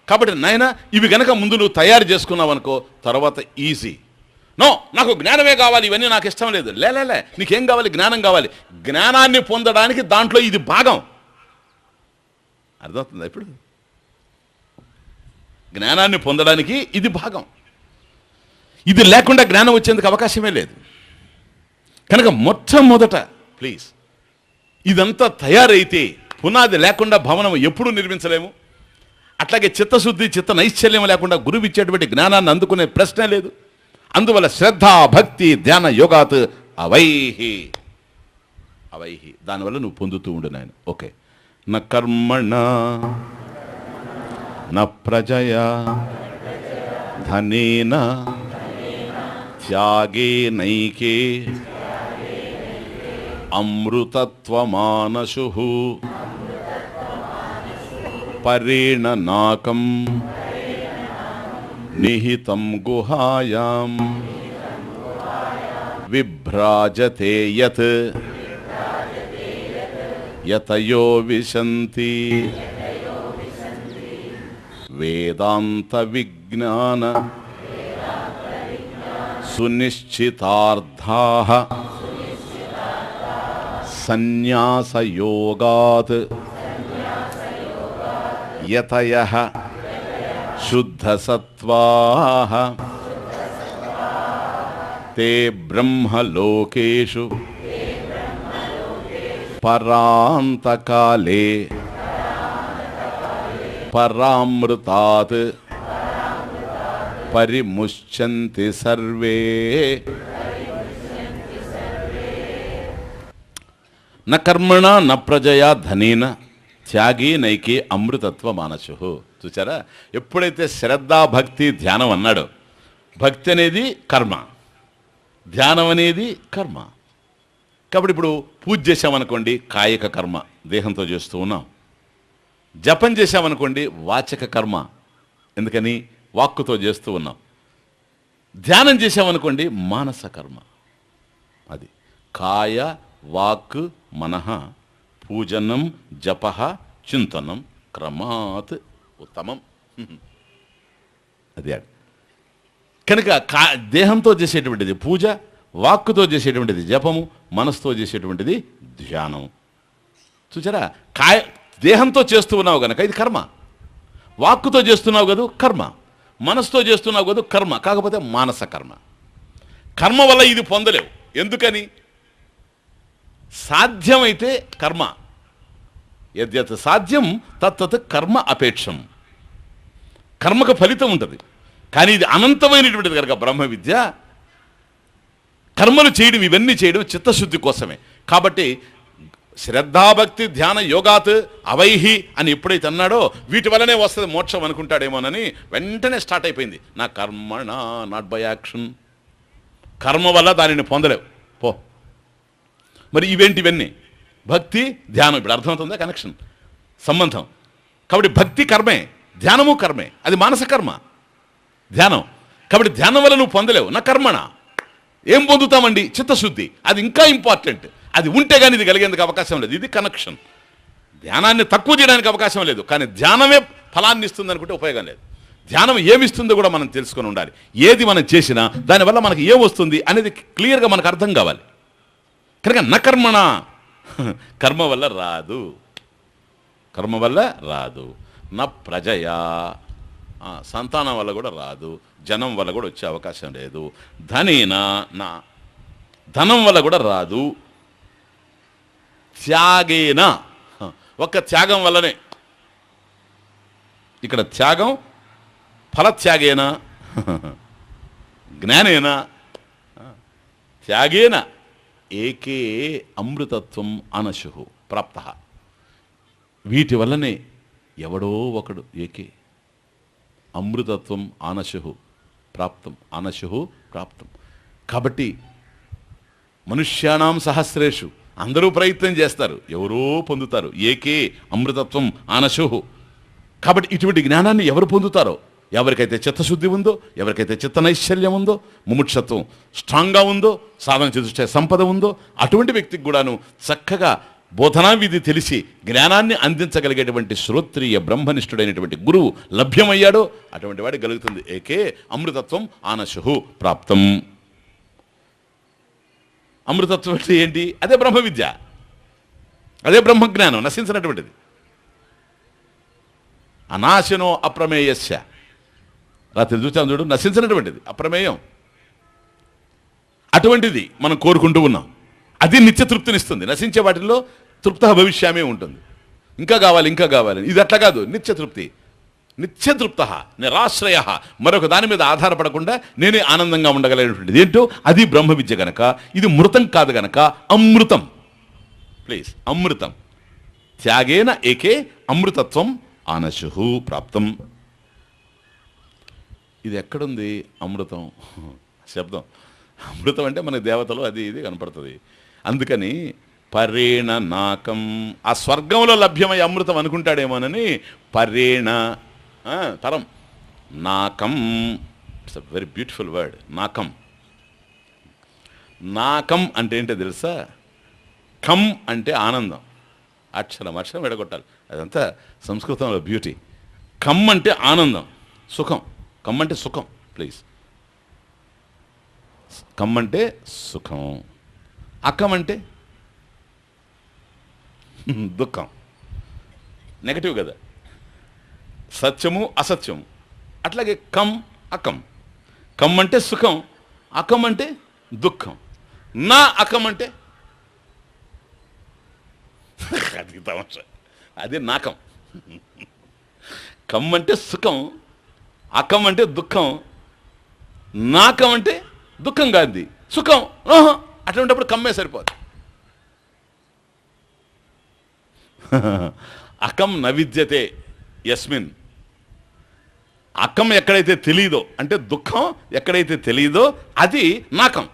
కాబట్టి నాయన ఇవి గనక ముందు నువ్వు తయారు చేసుకున్నావు అనుకో, తర్వాత ఈజీ. నో, నాకు జ్ఞానమే కావాలి, ఇవన్నీ నాకు ఇష్టం లేదు. లే, నీకేం కావాలి, జ్ఞానం కావాలి. జ్ఞానాన్ని పొందడానికి దాంట్లో ఇది భాగం. అర్థమవుతుందా ఇప్పుడు? జ్ఞానాన్ని పొందడానికి ఇది భాగం. ఇది లేకుండా జ్ఞానం వచ్చేందుకు అవకాశమే లేదు. కనుక మొట్టమొదట ప్లీజ్ ఇదంతా తయారైతే, పునాది లేకుండా భవనం ఎప్పుడూ నిర్మించలేము. అట్లాగే చిత్తశుద్ధి చిత్త నైశ్చల్యం లేకుండా గురువు ఇచ్చేటువంటి జ్ఞానాన్ని అందుకునే ప్రశ్నే లేదు. అందువల్ల శ్రద్ధ భక్తి ధ్యాన యోగాత్ అవైహి. దానివల్ల నువ్వు పొందుతూ ఉండు నాయన. ఓకే. న కర్మణ న ప్రజయా ధనేన త్యాగే నైకే అమృతత్వమానశు పరేణ నాకం నిహితం గుహాయాం విభ్రాజతే యత్ యతయో విశంతి వేదాంత విజ్ఞాన సునిశ్చితార్థాః సన్యాసయోగాత్ యతయః శుద్ధసత్వాః తే బ్రహ్మలోకేషు పరాంతకాలే పరామృతాత్ పరిముచ్యంతి సర్వే. న కర్మణ న ప్రజయా ధనేన త్యాగి నైకే అమృతత్వ మానసు. చూసారా, ఎప్పుడైతే శ్రద్ధ భక్తి ధ్యానం అన్నాడో భక్తి అనేది కర్మ, ధ్యానం అనేది కర్మ. కాబట్టి ఇప్పుడు పూజ చేశామనుకోండి కాయిక కర్మ, దేహంతో చేస్తూ ఉన్నాం. జపం చేశామనుకోండి వాచక కర్మ, ఎందుకని వాక్కుతో చేస్తూ ఉన్నాం. ధ్యానం చేశామనుకోండి మానస కర్మ. అది కాయ వాక్ మనః పూజనం జప చింతనం క్రమాత్ ఉత్తమం. అది కనుక దేహంతో చేసేటువంటిది పూజ, వాక్కుతో చేసేటువంటిది జపము, మనసుతో చేసేటువంటిది ధ్యానం. చూసారా, దేహంతో చేస్తూ ఉన్నావు కనుక ఇది కర్మ, వాక్కుతో చేస్తున్నావు కదా కర్మ, మనసుతో చేస్తున్నావు కదా కర్మ, కాకపోతే మానస కర్మ. కర్మ వల్ల ఇది పొందలేవు. ఎందుకని? సాధ్యమైతే కర్మ, యద్యత్ సాధ్యం తత్తత్ కర్మ అపేక్షం. కర్మకు ఫలితం ఉంటుంది, కానీ ఇది అనంతమైనటువంటిది కనుక బ్రహ్మ విద్య కర్మలు చేయడం, ఇవన్నీ చేయడం చిత్తశుద్ధి కోసమే. కాబట్టి శ్రద్ధాభక్తి ధ్యాన యోగాత్ అవైహి అని ఎప్పుడైతే అన్నాడో వీటి వల్లనే వస్తుంది మోక్షం అనుకుంటాడేమోనని వెంటనే స్టార్ట్ అయిపోయింది. నా కర్మణ నాట్ బై యాక్షన్. కర్మ వల్ల దానిని పొందలేవు పో. మరి ఇవేంటివన్నీ? భక్తి ధ్యానం. ఇప్పుడు అర్థమవుతుందా కనెక్షన్, సంబంధం? కాబట్టి భక్తి కర్మే, ధ్యానము కర్మే. అది మానస కర్మ ధ్యానం. కాబట్టి ధ్యానం వల్ల నువ్వు పొందలేవు. నా కర్మణ ఏం పొందుతామండి? చిత్తశుద్ధి. అది ఇంకా ఇంపార్టెంట్. అది ఉంటే కానీ ఇది కలిగేందుకు అవకాశం లేదు. ఇది కనెక్షన్. ధ్యానాన్ని తక్కువ చేయడానికి అవకాశం లేదు, కానీ ధ్యానమే ఫలాన్ని ఇస్తుంది అనుకుంటే ఉపయోగం లేదు. ధ్యానం ఏమిస్తుందో కూడా మనం తెలుసుకొని ఉండాలి. ఏది మనం చేసినా దానివల్ల మనకి ఏం వస్తుంది అనేది క్లియర్గా మనకు అర్థం కావాలి. కనుక నకర్మణ, కర్మ వల్ల రాదు, కర్మ వల్ల రాదు. నా ప్రజయా, సంతానం వల్ల కూడా రాదు, జనం వల్ల కూడా వచ్చే అవకాశం లేదు. ధనేనా, నా ధనం వల్ల కూడా రాదు. త్యాగేనా, ఒక్క త్యాగం వల్లనే. ఇక్కడ త్యాగం ఫలత్యాగేనా, జ్ఞానేనా, త్యాగేన ఏకే అమృతత్వం అనశు ప్రాప్త. వీటి వల్లనే ఎవడో ఒకడు ఏకే అమృతత్వం ఆనశు ప్రాప్తం, ఆనశు ప్రాప్తం. కాబట్టి మనుష్యానాం సహస్రేషు, అందరూ ప్రయత్నం చేస్తారు, ఎవరో పొందుతారు. ఏకే అమృతత్వం ఆనశు. కాబట్టి ఇటువంటి జ్ఞానాన్ని ఎవరు పొందుతారో, ఎవరికైతే చిత్తశుద్ధి ఉందో, ఎవరికైతే చిత్త నైశ్చల్యం ఉందో, ముముక్షత్వం స్ట్రాంగ్గా ఉందో, సాధన చతుష్టయ సంపద ఉందో, అటువంటి వ్యక్తికి కూడాను చక్కగా బోధనా విధి తెలిసి జ్ఞానాన్ని అందించగలిగేటువంటి శ్రోత్రియ బ్రహ్మనిష్ఠుడైనటువంటి గురువు లభ్యమయ్యాడో అటువంటి వాడికి కలుగుతుంది ఏకే అమృతత్వం ఆనశు ప్రాప్తం. అమృతత్వం అంటే ఏంటి? అదే బ్రహ్మ విద్య, అదే బ్రహ్మజ్ఞానం, నశించినటువంటిది. అనాశనో అప్రమేయస్య, రాత్రి చూసాం చూడు, నశించినటువంటిది, అప్రమేయం. అటువంటిది మనం కోరుకుంటూ ఉన్నాం. అది నిత్యతృప్తినిస్తుంది. నశించే వాటిల్లో తృప్త భవిష్యామే ఉంటుంది. ఇంకా కావాలి, ఇంకా కావాలి. ఇది అట్లా కాదు, నిత్యతృప్తి. నిత్యతృప్త నిరాశ్రయ, మరొక దాని మీద ఆధారపడకుండా నేనే ఆనందంగా ఉండగలిగినటువంటిది ఏంటో అది బ్రహ్మ విద్య గనక. ఇది మృతం కాదు గనక అమృతం. Please, Amrutham. త్యాగేన ఏకే అమృతత్వం ఆనశు ప్రాప్తం. ఇది ఎక్కడుంది అమృతం? శబ్దం. అమృతం అంటే మనకి దేవతలు అది ఇది కనపడుతుంది. అందుకని పరేణ నాకం, ఆ స్వర్గంలో లభ్యమయ్యే అమృతం అనుకుంటాడేమోనని పరేణ తరం నాకం. It's a very beautiful word, నాకం. నాకం అంటే ఏంటో తెలుసా? కం అంటే ఆనందం. అక్షరం అక్షరం ఎడగొట్టాలి, అదంతా సంస్కృతంలో బ్యూటీ. కం అంటే ఆనందం, సుఖం. కమ్ అంటే సుఖం. ప్లీజ్, కమ్ అంటే సుఖం. అకం అంటే దుఃఖం, నెగటివ్ కదా. సత్యము అసత్యము. అట్లాగే కమ్ అకం. కమ్ అంటే సుఖం, అకం అంటే దుఃఖం. నా అకం అంటే అది తమాషా, అది నాకం. కమ్ అంటే సుఖం, అకం అంటే దుఃఖం, నాకం అంటే దుఃఖం కాదు సుఖం. అటువంటిప్పుడు కమ్మే సరిపోదు. అకం న విద్యతే యస్మిన్ అకం ఎక్కడైతే తెలియదో, అంటే దుఃఖం ఎక్కడైతే తెలియదో అది నాకం.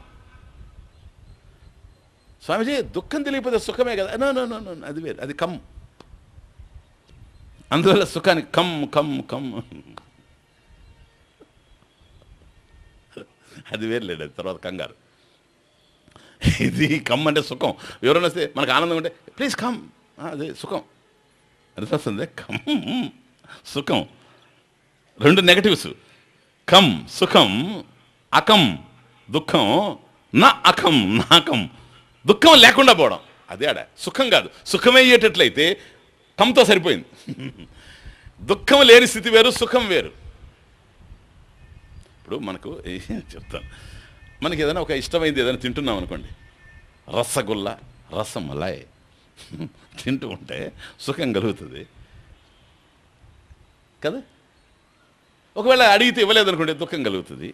స్వామిజీ దుఃఖం తెలియకపోతే సుఖమే కదా, నో నో నో నో, అది వేరు, అది కమ్. అందువల్ల సుఖానికి కమ్ కమ్ కమ్ అది వేరులేడు, అది తర్వాత కంగారు. ఇది కమ్ అంటే సుఖం. ఎవరైనా వస్తే మనకు ఆనందం ఉంటే ప్లీజ్ కమ్, అదే సుఖం. అనిపిస్తుంది కమ్ సుఖం, రెండు నెగటివ్స్. కమ్ సుఖం, అకం దుఃఖం, నా అకం నాకం, దుఃఖం లేకుండా పోవడం, అదే ఆడ సుఖం కాదు. సుఖమయ్యేటట్లయితే కమ్తో సరిపోయింది. దుఃఖం లేని స్థితి వేరు, సుఖం వేరు. ఇప్పుడు మనకు చెప్తాను, మనకి ఏదైనా ఒక ఇష్టమైంది ఏదైనా తింటున్నాం అనుకోండి, రసగుల్లా రసమలాయ్ తింటూ ఉంటే సుఖం కలుగుతుంది కదా. ఒకవేళ అడిగితే ఇవ్వలేదనుకోండి దుఃఖం కలుగుతుంది.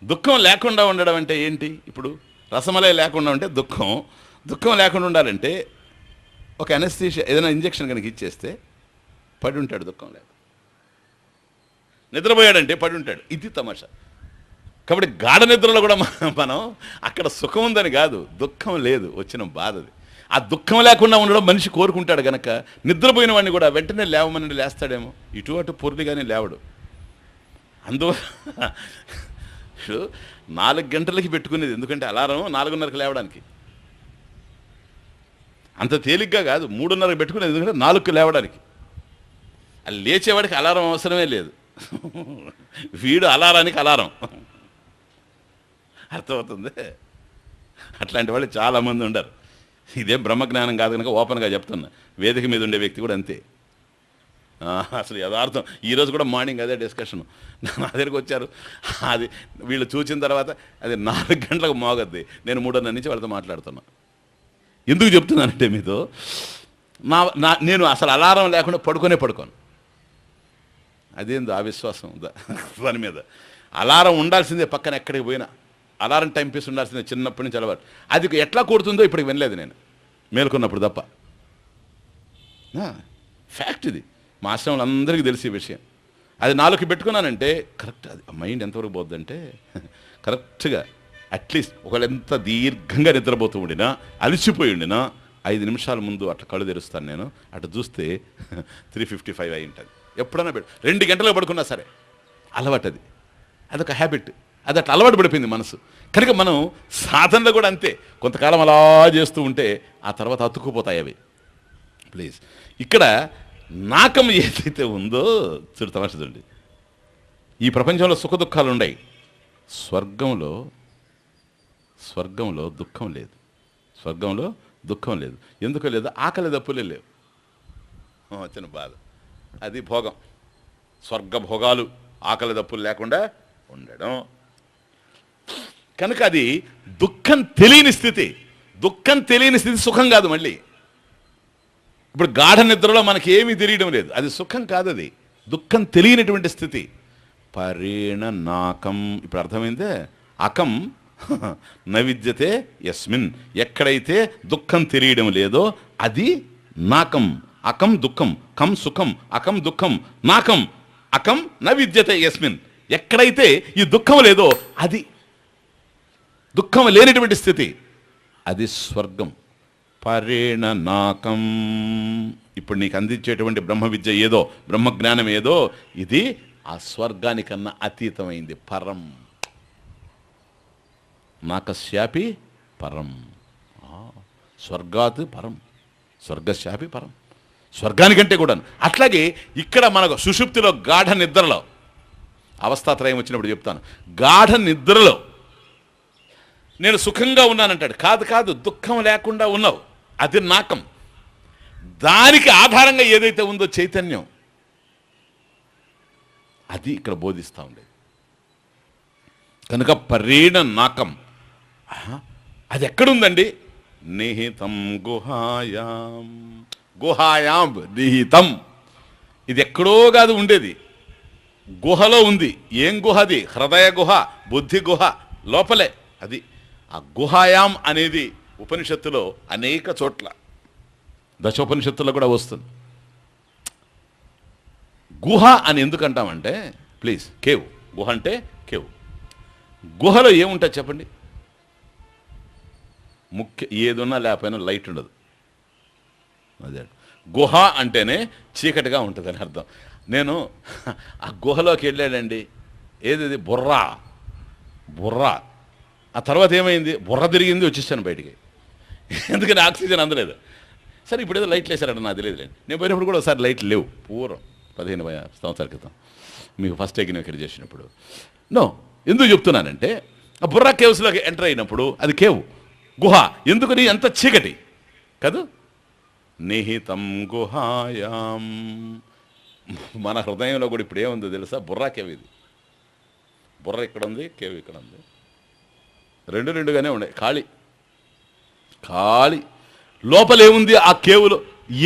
దుఃఖం లేకుండా ఉండడం అంటే ఏంటి? ఇప్పుడు రసమలై లేకుండా ఉంటే దుఃఖం, దుఃఖం లేకుండా ఉండాలంటే ఒక అనస్థీషియా ఏదైనా ఇంజెక్షన్ కనుక ఇచ్చేస్తే పడి ఉంటాడు, దుఃఖం లేదు. నిద్రపోయాడంటే పడి ఉంటాడు, ఇది తమాషా. కాబట్టి గాఢ నిద్రలో కూడా మనం అక్కడ సుఖం ఉందని కాదు, దుఃఖం లేదు, వచ్చిన బాధది. ఆ దుఃఖం లేకుండా ఉండడం మనిషి కోరుకుంటాడు కనుక నిద్రపోయిన వాడిని కూడా వెంటనే లేవమని లేస్తాడేమో, ఇటు అటు పొర్లిగానే లేవడు. అందువల్ల 4 గంటలకి పెట్టుకునేది, ఎందుకంటే అలారం 4:30కి లేవడానికి. అంత తేలిగ్గా కాదు, 3:30కి పెట్టుకునేది, ఎందుకంటే 4కి లేవడానికి. అది లేచేవాడికి అలారం అవసరమే లేదు, వీడు అలారానికి అలారం. అర్థమవుతుంది? అట్లాంటి వాళ్ళు చాలామంది ఉండరు. ఇదేం బ్రహ్మజ్ఞానం కాదు కనుక ఓపెన్గా చెప్తున్నా. వేదిక మీద ఉండే వ్యక్తి కూడా అంతే. అసలు యథార్థం. ఈరోజు కూడా మార్నింగ్ అదే డిస్కషన్, నా దగ్గరికి వచ్చారు. అది వీళ్ళు చూసిన తర్వాత అది 4 గంటలకు మోగద్ది, నేను 3:30 నుంచి వాళ్ళతో మాట్లాడుతున్నా. ఎందుకు చెప్తున్నానంటే మీతో, నేను అసలు అలారం లేకుండా పడుకోను. అదేందో ఆ విశ్వాసం దాని మీద. అలారం ఉండాల్సిందే, పక్కన ఎక్కడికి పోయినా అలారం టైం పీస్ ఉండాల్సిందే, చిన్నప్పటి నుంచి అలవాటు. అది ఎట్లా కొడుతుందో ఇప్పటికి వినలేదు నేను, మేలుకున్నప్పుడు తప్ప. ఫ్యాక్ట్ ఇది, మా ఆశ్రమంలో అందరికీ తెలిసే విషయం. అది 4కి పెట్టుకున్నానంటే కరెక్ట్, అది మైండ్ ఎంతవరకు పోద్దంటే కరెక్ట్గా అట్లీస్ట్ ఒకవేళ ఎంత దీర్ఘంగా నిద్రపోతూ ఉండినా, అలసిపోయి ఉండినా 5 నిమిషాల ముందు అట్లా కళ్ళు తెరుస్తాను నేను. అటు చూస్తే 3:55 అయి ఉంటుంది. ఎప్పుడైనా 2 గంటలకు పడుకున్నా సరే అలవాటు, అది అదొక హ్యాబిట్, అది అట్లా అలవాటు పడిపోయింది మనసు. కనుక మనం సాధనలో కూడా అంతే, కొంతకాలం అలా చేస్తూ ఉంటే ఆ తర్వాత అతుక్కుపోతాయి అవి. ప్లీజ్ ఇక్కడ నాకం ఏదైతే ఉందో చూడు, తమాషా చూడండి. ఈ ప్రపంచంలో సుఖ దుఃఖాలు ఉన్నాయి, స్వర్గంలో దుఃఖం లేదు. స్వర్గంలో దుఃఖం లేదు. ఎందుకు లేదు? ఆకలి దప్పులే లేవు, వచ్చిన బాధ అది భోగం. స్వర్గ భోగాలు ఆకలి దప్పులు లేకుండా ఉండడం. కనుక అది దుఃఖం తెలియని స్థితి. దుఃఖం తెలియని స్థితి సుఖం కాదు. మళ్ళీ ఇప్పుడు గాఢ నిద్రలో మనకి ఏమీ తెలియడం లేదు, అది సుఖం కాదు, అది దుఃఖం తెలియనటువంటి స్థితి. పరేణ నాకం, ఇప్పుడు అర్థమైందే. అకం నవిద్యతే యస్మిన్, ఎక్కడైతే దుఃఖం తెలియడం లేదో అది నాకం. అకం దుఃఖం, కం సుఖం, అకం దుఃఖం, నాకం అకం నవిద్యతే యస్మిన్. ఎక్కడైతే ఈ దుఃఖం లేదో అది దుఃఖం లేనిటువంటి స్థితి, అది స్వర్గం. పరేణ నాకం. ఇప్పుడు నీకు అందించేటువంటి బ్రహ్మ విద్య ఏదో, బ్రహ్మజ్ఞానం ఏదో, ఇది ఆ స్వర్గానికన్నా అతీతమైంది, పరం. నాకస్యాపి పరం, స్వర్గాత్ పరం, స్వర్గశాపి పరం, స్వర్గానికంటే కూడా. అట్లాగే ఇక్కడ మనకు సుషుప్తిలో గాఢ నిద్రలో అవస్థాత్రయం వచ్చినప్పుడు చెప్తాను, గాఢ నిద్రలో నేను సుఖంగా ఉన్నానంటాడు. కాదు, దుఃఖం లేకుండా ఉన్నావు, అది నాకం. దానికి ఆధారంగా ఏదైతే ఉందో చైతన్యం, అది ఇక్కడ బోధిస్తూ ఉండేది. కనుక పరేణ నాకం, అది ఎక్కడుందండి? నిహితం గుహాయాం. గుహాయాం నిహితం, ఇది ఎక్కడో కాదు ఉండేది, గుహలో ఉంది. ఏం గుహ అది? హృదయ గుహ, బుద్ధి గుహ లోపలే అది. ఆ గుహాయాం అనేది ఉపనిషత్తులో అనేక చోట్ల, దశోపనిషత్తులో కూడా వస్తుంది. గుహ అని ఎందుకు అంటామంటే, ప్లీజ్, కేవ్. గుహ అంటే కేవ్. గుహలో ఏముంటుంది చెప్పండి? ఏదున్నా లేకపోయినా లైట్ ఉండదు. అదే గుహ అంటేనే చీకటిగా ఉంటుందని అర్థం. నేను ఆ గుహలోకి వెళ్ళాడండి, ఏది బుర్రా. ఆ తర్వాత ఏమైంది? బుర్ర తిరిగింది, వచ్చేసాను బయటికి. ఎందుకని ఆక్సిజన్ అందలేదు. సరే, ఇప్పుడు ఏదో లైట్లు వేసారంట, నాకు తెలియదులేండి. నేను పోయినప్పుడు కూడా ఒకసారి లైట్లు లేవు, పూర్వం 15 సంవత్సరాల క్రితం మీకు ఫస్ట్ ఎగిన ఇక్కడ చేసినప్పుడు. నో, ఎందుకు చెప్తున్నానంటే, ఆ బుర్రా కేవ్స్లోకి ఎంటర్ అయినప్పుడు అది కేవ్, గుహ. ఎందుకని? అంత చీకటి కాదు. నిహితం గుహాయాం. మన హృదయంలో కూడా ఇప్పుడు ఏముందో తెలుసా? బుర్రా కేవ్ ఇది. బుర్ర ఇక్కడ ఉంది, కేవ్ ఇక్కడ ఉంది. రెండుగానే ఉన్నాయి, ఖాళీ. లోపల ఏముంది? ఆ కేవులో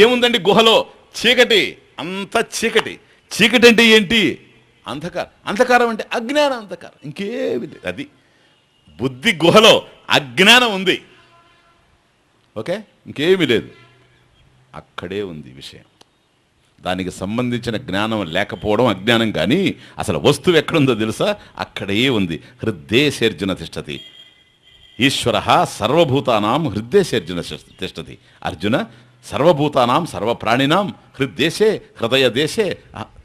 ఏముందండి? గుహలో చీకటి, అంత చీకటి. చీకటి అంటే ఏంటి? అంధకారం అంటే అజ్ఞాన అంధకారం, ఇంకేమి లేదు. అది బుద్ధి గుహలో అజ్ఞానం ఉంది. ఓకే, ఇంకేమీ లేదు, అక్కడే ఉంది విషయం. దానికి సంబంధించిన జ్ఞానం లేకపోవడం అజ్ఞానం, కానీ అసలు వస్తువు ఎక్కడుందో తెలుసా? అక్కడే ఉంది. హృద్దేశేర్జున తిష్టతి. ఈశ్వర సర్వభూతానాం హృద్దేశేర్జున తిష్టతి. అర్జున, సర్వభూతానాం సర్వప్రాణినాం హృద్దేశే హృదయదేశే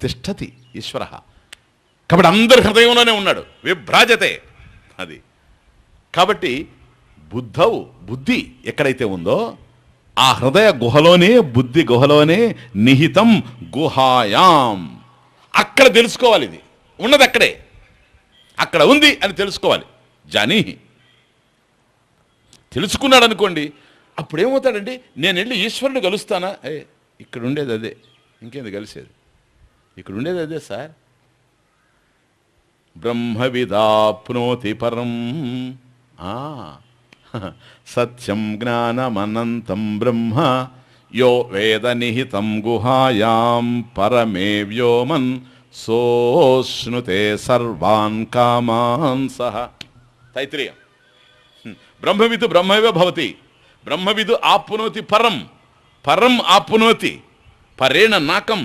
తిష్టతి ఈశ్వర. కాబట్టి అందరి హృదయంలోనే ఉన్నాడు, విభ్రాజతే. అది కాబట్టి బుద్ధి ఎక్కడైతే ఉందో ఆ హృదయ గుహలోనే, బుద్ధి గుహలోనే నిహితం గుహాయాం. అక్కడ తెలుసుకోవాలి, ఇది ఉన్నది అక్కడే, అక్కడ ఉంది అని తెలుసుకోవాలి. జానీహి, తెలుసుకున్నాడు అనుకోండి, అప్పుడేమవుతాడండి? నేను వెళ్ళి ఈశ్వరుని కలుస్తానా? ఇక్కడ ఉండేది అదే, ఇంకేంది కలిసేది? ఇక్కడ ఉండేది అదే సార్. బ్రహ్మవిదాప్నోతి పరం. సత్యం జ్ఞానమనంతం బ్రహ్మ యో వేద నిహితం గుహాయాం పరమే వ్యోమన్ సోష్ణుతే సర్వాన్ కామాన్ సహ. తైత్రీయం. బ్రహ్మవిదు బ్రహ్మైవ భవతి. బ్రహ్మవిదు ఆప్నోతి పరం ఆప్నోతి పరేణ నాకం.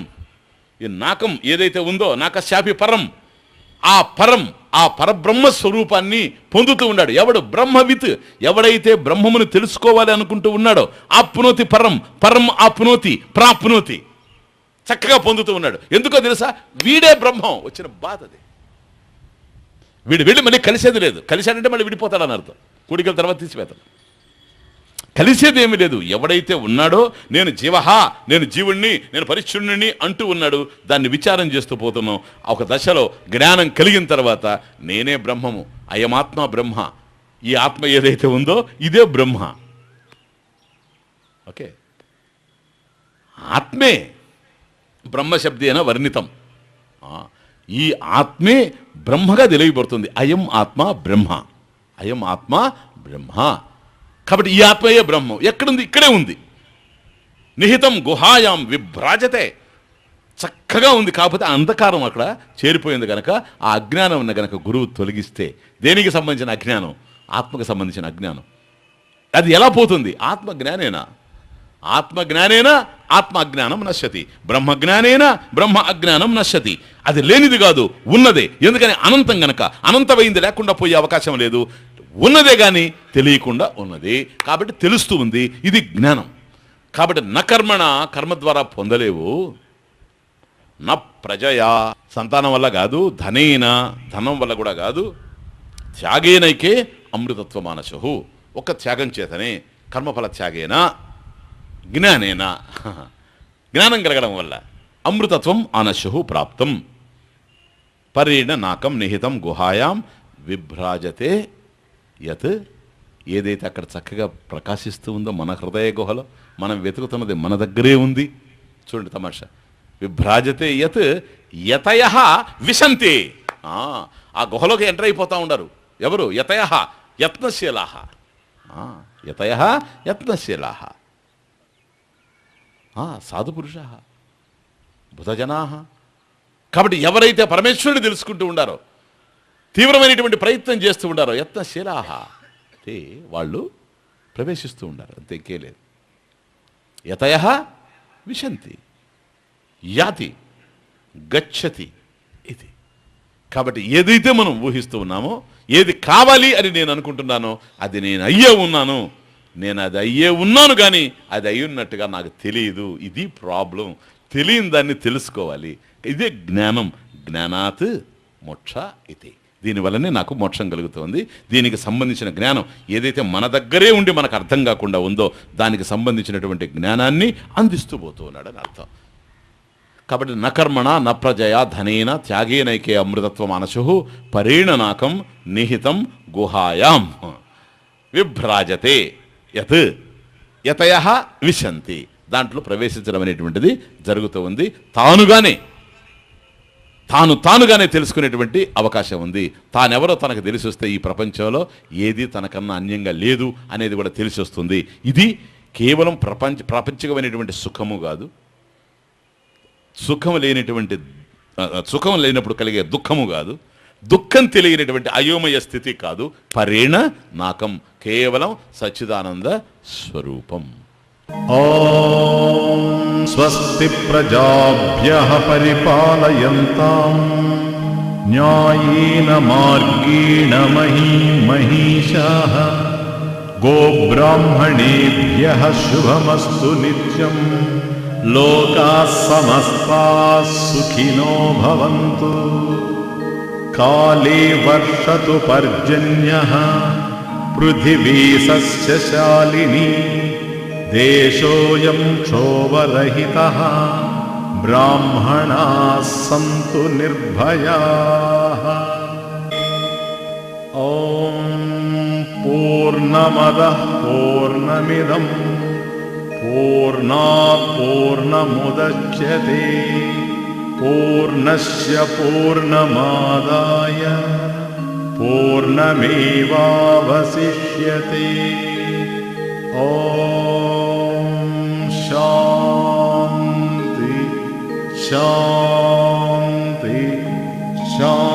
ఈ నాకం ఏదైతే ఉందో, నాకశాపి పరం, ఆ పరబ్రహ్మ స్వరూపాన్ని పొందుతూ ఉన్నాడు. ఎవడు? బ్రహ్మవిత్. ఎవడైతే బ్రహ్మమును తెలుసుకోవాలి అనుకుంటూ ఉన్నాడో, ఆప్నోతి పరం ఆప్నోతి ప్రాప్నోతి, చక్కగా పొందుతూ ఉన్నాడు. ఎందుకో తెలుసా? వీడే బ్రహ్మం. వచ్చిన బాధ అది. వీడు వెళ్ళి మళ్ళీ కలిసేది లేదు. కలిశాడంటే మళ్ళీ విడిపోతాడని అర్థం. కూడికల తర్వాత తీసివేతాడు. కలిసేది ఏమీ లేదు. ఎవడైతే ఉన్నాడో, నేను జీవహా, నేను జీవుణ్ణి, నేను పరిచ్ఛుణ్ణి అంటూ ఉన్నాడు, దాన్ని విచారం చేస్తూ పోతున్నాం. ఒక దశలో జ్ఞానం కలిగిన తర్వాత నేనే బ్రహ్మము, అయమాత్మ బ్రహ్మ, ఈ ఆత్మ ఏదైతే ఉందో ఇదే బ్రహ్మ. ఓకే, ఆత్మే బ్రహ్మశబ్దేన వర్ణితం. ఈ ఆత్మే బ్రహ్మగా తెలియబడుతుంది. అయం ఆత్మ బ్రహ్మ, అయం ఆత్మ బ్రహ్మ. కాబట్టి ఈ ఆత్మయే బ్రహ్మం. ఎక్కడుంది? ఇక్కడే ఉంది. నిహితం గుహాయాం విభ్రాజతే. చక్కగా ఉంది. కాకపోతే అంధకారం అక్కడ చేరిపోయింది కనుక, ఆ అజ్ఞానం ఉన్న కనుక గురువు తొలగిస్తే, దేనికి సంబంధించిన అజ్ఞానం? ఆత్మకు సంబంధించిన అజ్ఞానం. అది ఎలా పోతుంది? ఆత్మజ్ఞానేనా ఆత్మ అజ్ఞానం నశ్యతి, బ్రహ్మజ్ఞానేనా బ్రహ్మ అజ్ఞానం నశ్యతి. అది లేనిది కాదు, ఉన్నదే. ఎందుకని? అనంతం గనక. అనంతమైంది లేకుండా పోయే అవకాశం లేదు. ఉన్నదే కానీ తెలియకుండా ఉన్నది, కాబట్టి తెలుస్తూ ఉంది. ఇది జ్ఞానం. కాబట్టి నకర్మణ, కర్మ ద్వారా పొందలేవు. నా ప్రజయా, సంతానం వల్ల కాదు, ధనేన, ధనం వల్ల కూడా కాదు, త్యాగేనైకే అమృతత్వ మానసు. ఒక త్యాగం చేతనే, కర్మఫల త్యాగేనా జ్ఞానేనా, జ్ఞానం కలగడం వల్ల అమృతత్వం ఆనశు ప్రాప్తం. పరేణ నాకం నిహితం గుహాయాం విభ్రాజతే యత్. ఏదైతే అక్కడ చక్కగా ప్రకాశిస్తూ ఉందో మన హృదయ గుహలో, మనం వెతుకుతున్నది మన దగ్గరే ఉంది. చూడండి తమాషా. విభ్రాజతే యత్ యతయ విశంతి. ఆ గుహలోకి ఎంటర్ అయిపోతూ ఉండరు. ఎవరు? యతయ యత్నశీలా. యతయ యత్నశీలా సాధుపురుష బుధజనా. కాబట్టి ఎవరైతే పరమేశ్వరుని తెలుసుకుంటూ ఉండారో, తీవ్రమైనటువంటి ప్రయత్నం చేస్తూ ఉండారో, యత్నశీలాహ, అంటే వాళ్ళు ప్రవేశిస్తూ ఉండారు. అంతే, ఇంకేలేదు. యతయ విశంతి యాతి. గచ్చతి ఇది. కాబట్టి ఏదైతే మనం ఊహిస్తూ ఉన్నామో, ఏది కావాలి అని నేను అనుకుంటున్నానో అది నేను అయ్యే ఉన్నాను. నేను అది అయ్యే ఉన్నాను కానీ అది అయ్యున్నట్టుగా నాకు తెలియదు. ఇది ప్రాబ్లం. తెలియని దాన్ని తెలుసుకోవాలి. ఇదే జ్ఞానం. జ్ఞానాత్ మోక్ష ఇది. దీనివల్లనే నాకు మోక్షం కలుగుతుంది. దీనికి సంబంధించిన జ్ఞానం ఏదైతే మన దగ్గరే ఉండి మనకు అర్థం కాకుండా ఉందో దానికి సంబంధించినటువంటి జ్ఞానాన్ని అందిస్తూ పోతూ ఉన్నాడని అర్థం. కాబట్టి నకర్మణ నప్రజయ ధనేన త్యాగేనైకే అమృతత్వం అనశు పరేణనాకం నిహితం గుహాయాం విభ్రాజతే యత్ యతయ విశంతి. దాంట్లో ప్రవేశించడం అనేటువంటిది జరుగుతూ ఉంది. తానుగానే తెలుసుకునేటువంటి అవకాశం ఉంది. తానెవరో తనకు తెలిసి వస్తే ఈ ప్రపంచంలో ఏది తనకన్నా అన్యంగా లేదు అనేది కూడా తెలిసి వస్తుంది. ఇది కేవలం ప్రాపంచికమైనటువంటి సుఖము కాదు, సుఖం లేనప్పుడు కలిగే దుఃఖము కాదు, దుఃఖం తెలియనటువంటి అయోమయ స్థితి కాదు. పరేణ నాకం కేవలం సచ్చిదానంద స్వరూపం. ఓం స్వస్తి ప్రజాభ్యః పరిపాలయంతాం న్యాయేన మార్గేణ మహీషాః గోబ్రాహ్మణేభ్యః శుభమస్తు నిత్యం లోకాః సమస్తాః సుఖినో భవంతు. కాలే వర్షతు పర్జన్యః పృథివీ సస్యశాలినీ దేశోయం క్షోభరహితః బ్రాహ్మణాః సంతు నిర్భయాః. ఓం పూర్ణమదః పూర్ణమిదం పూర్ణాత్ పూర్ణముదచ్యతే పూర్ణస్య పూర్ణమాదాయ పూర్ణమేవావశిష్యతే. ఓం శాంతి శాంతి శాంతి.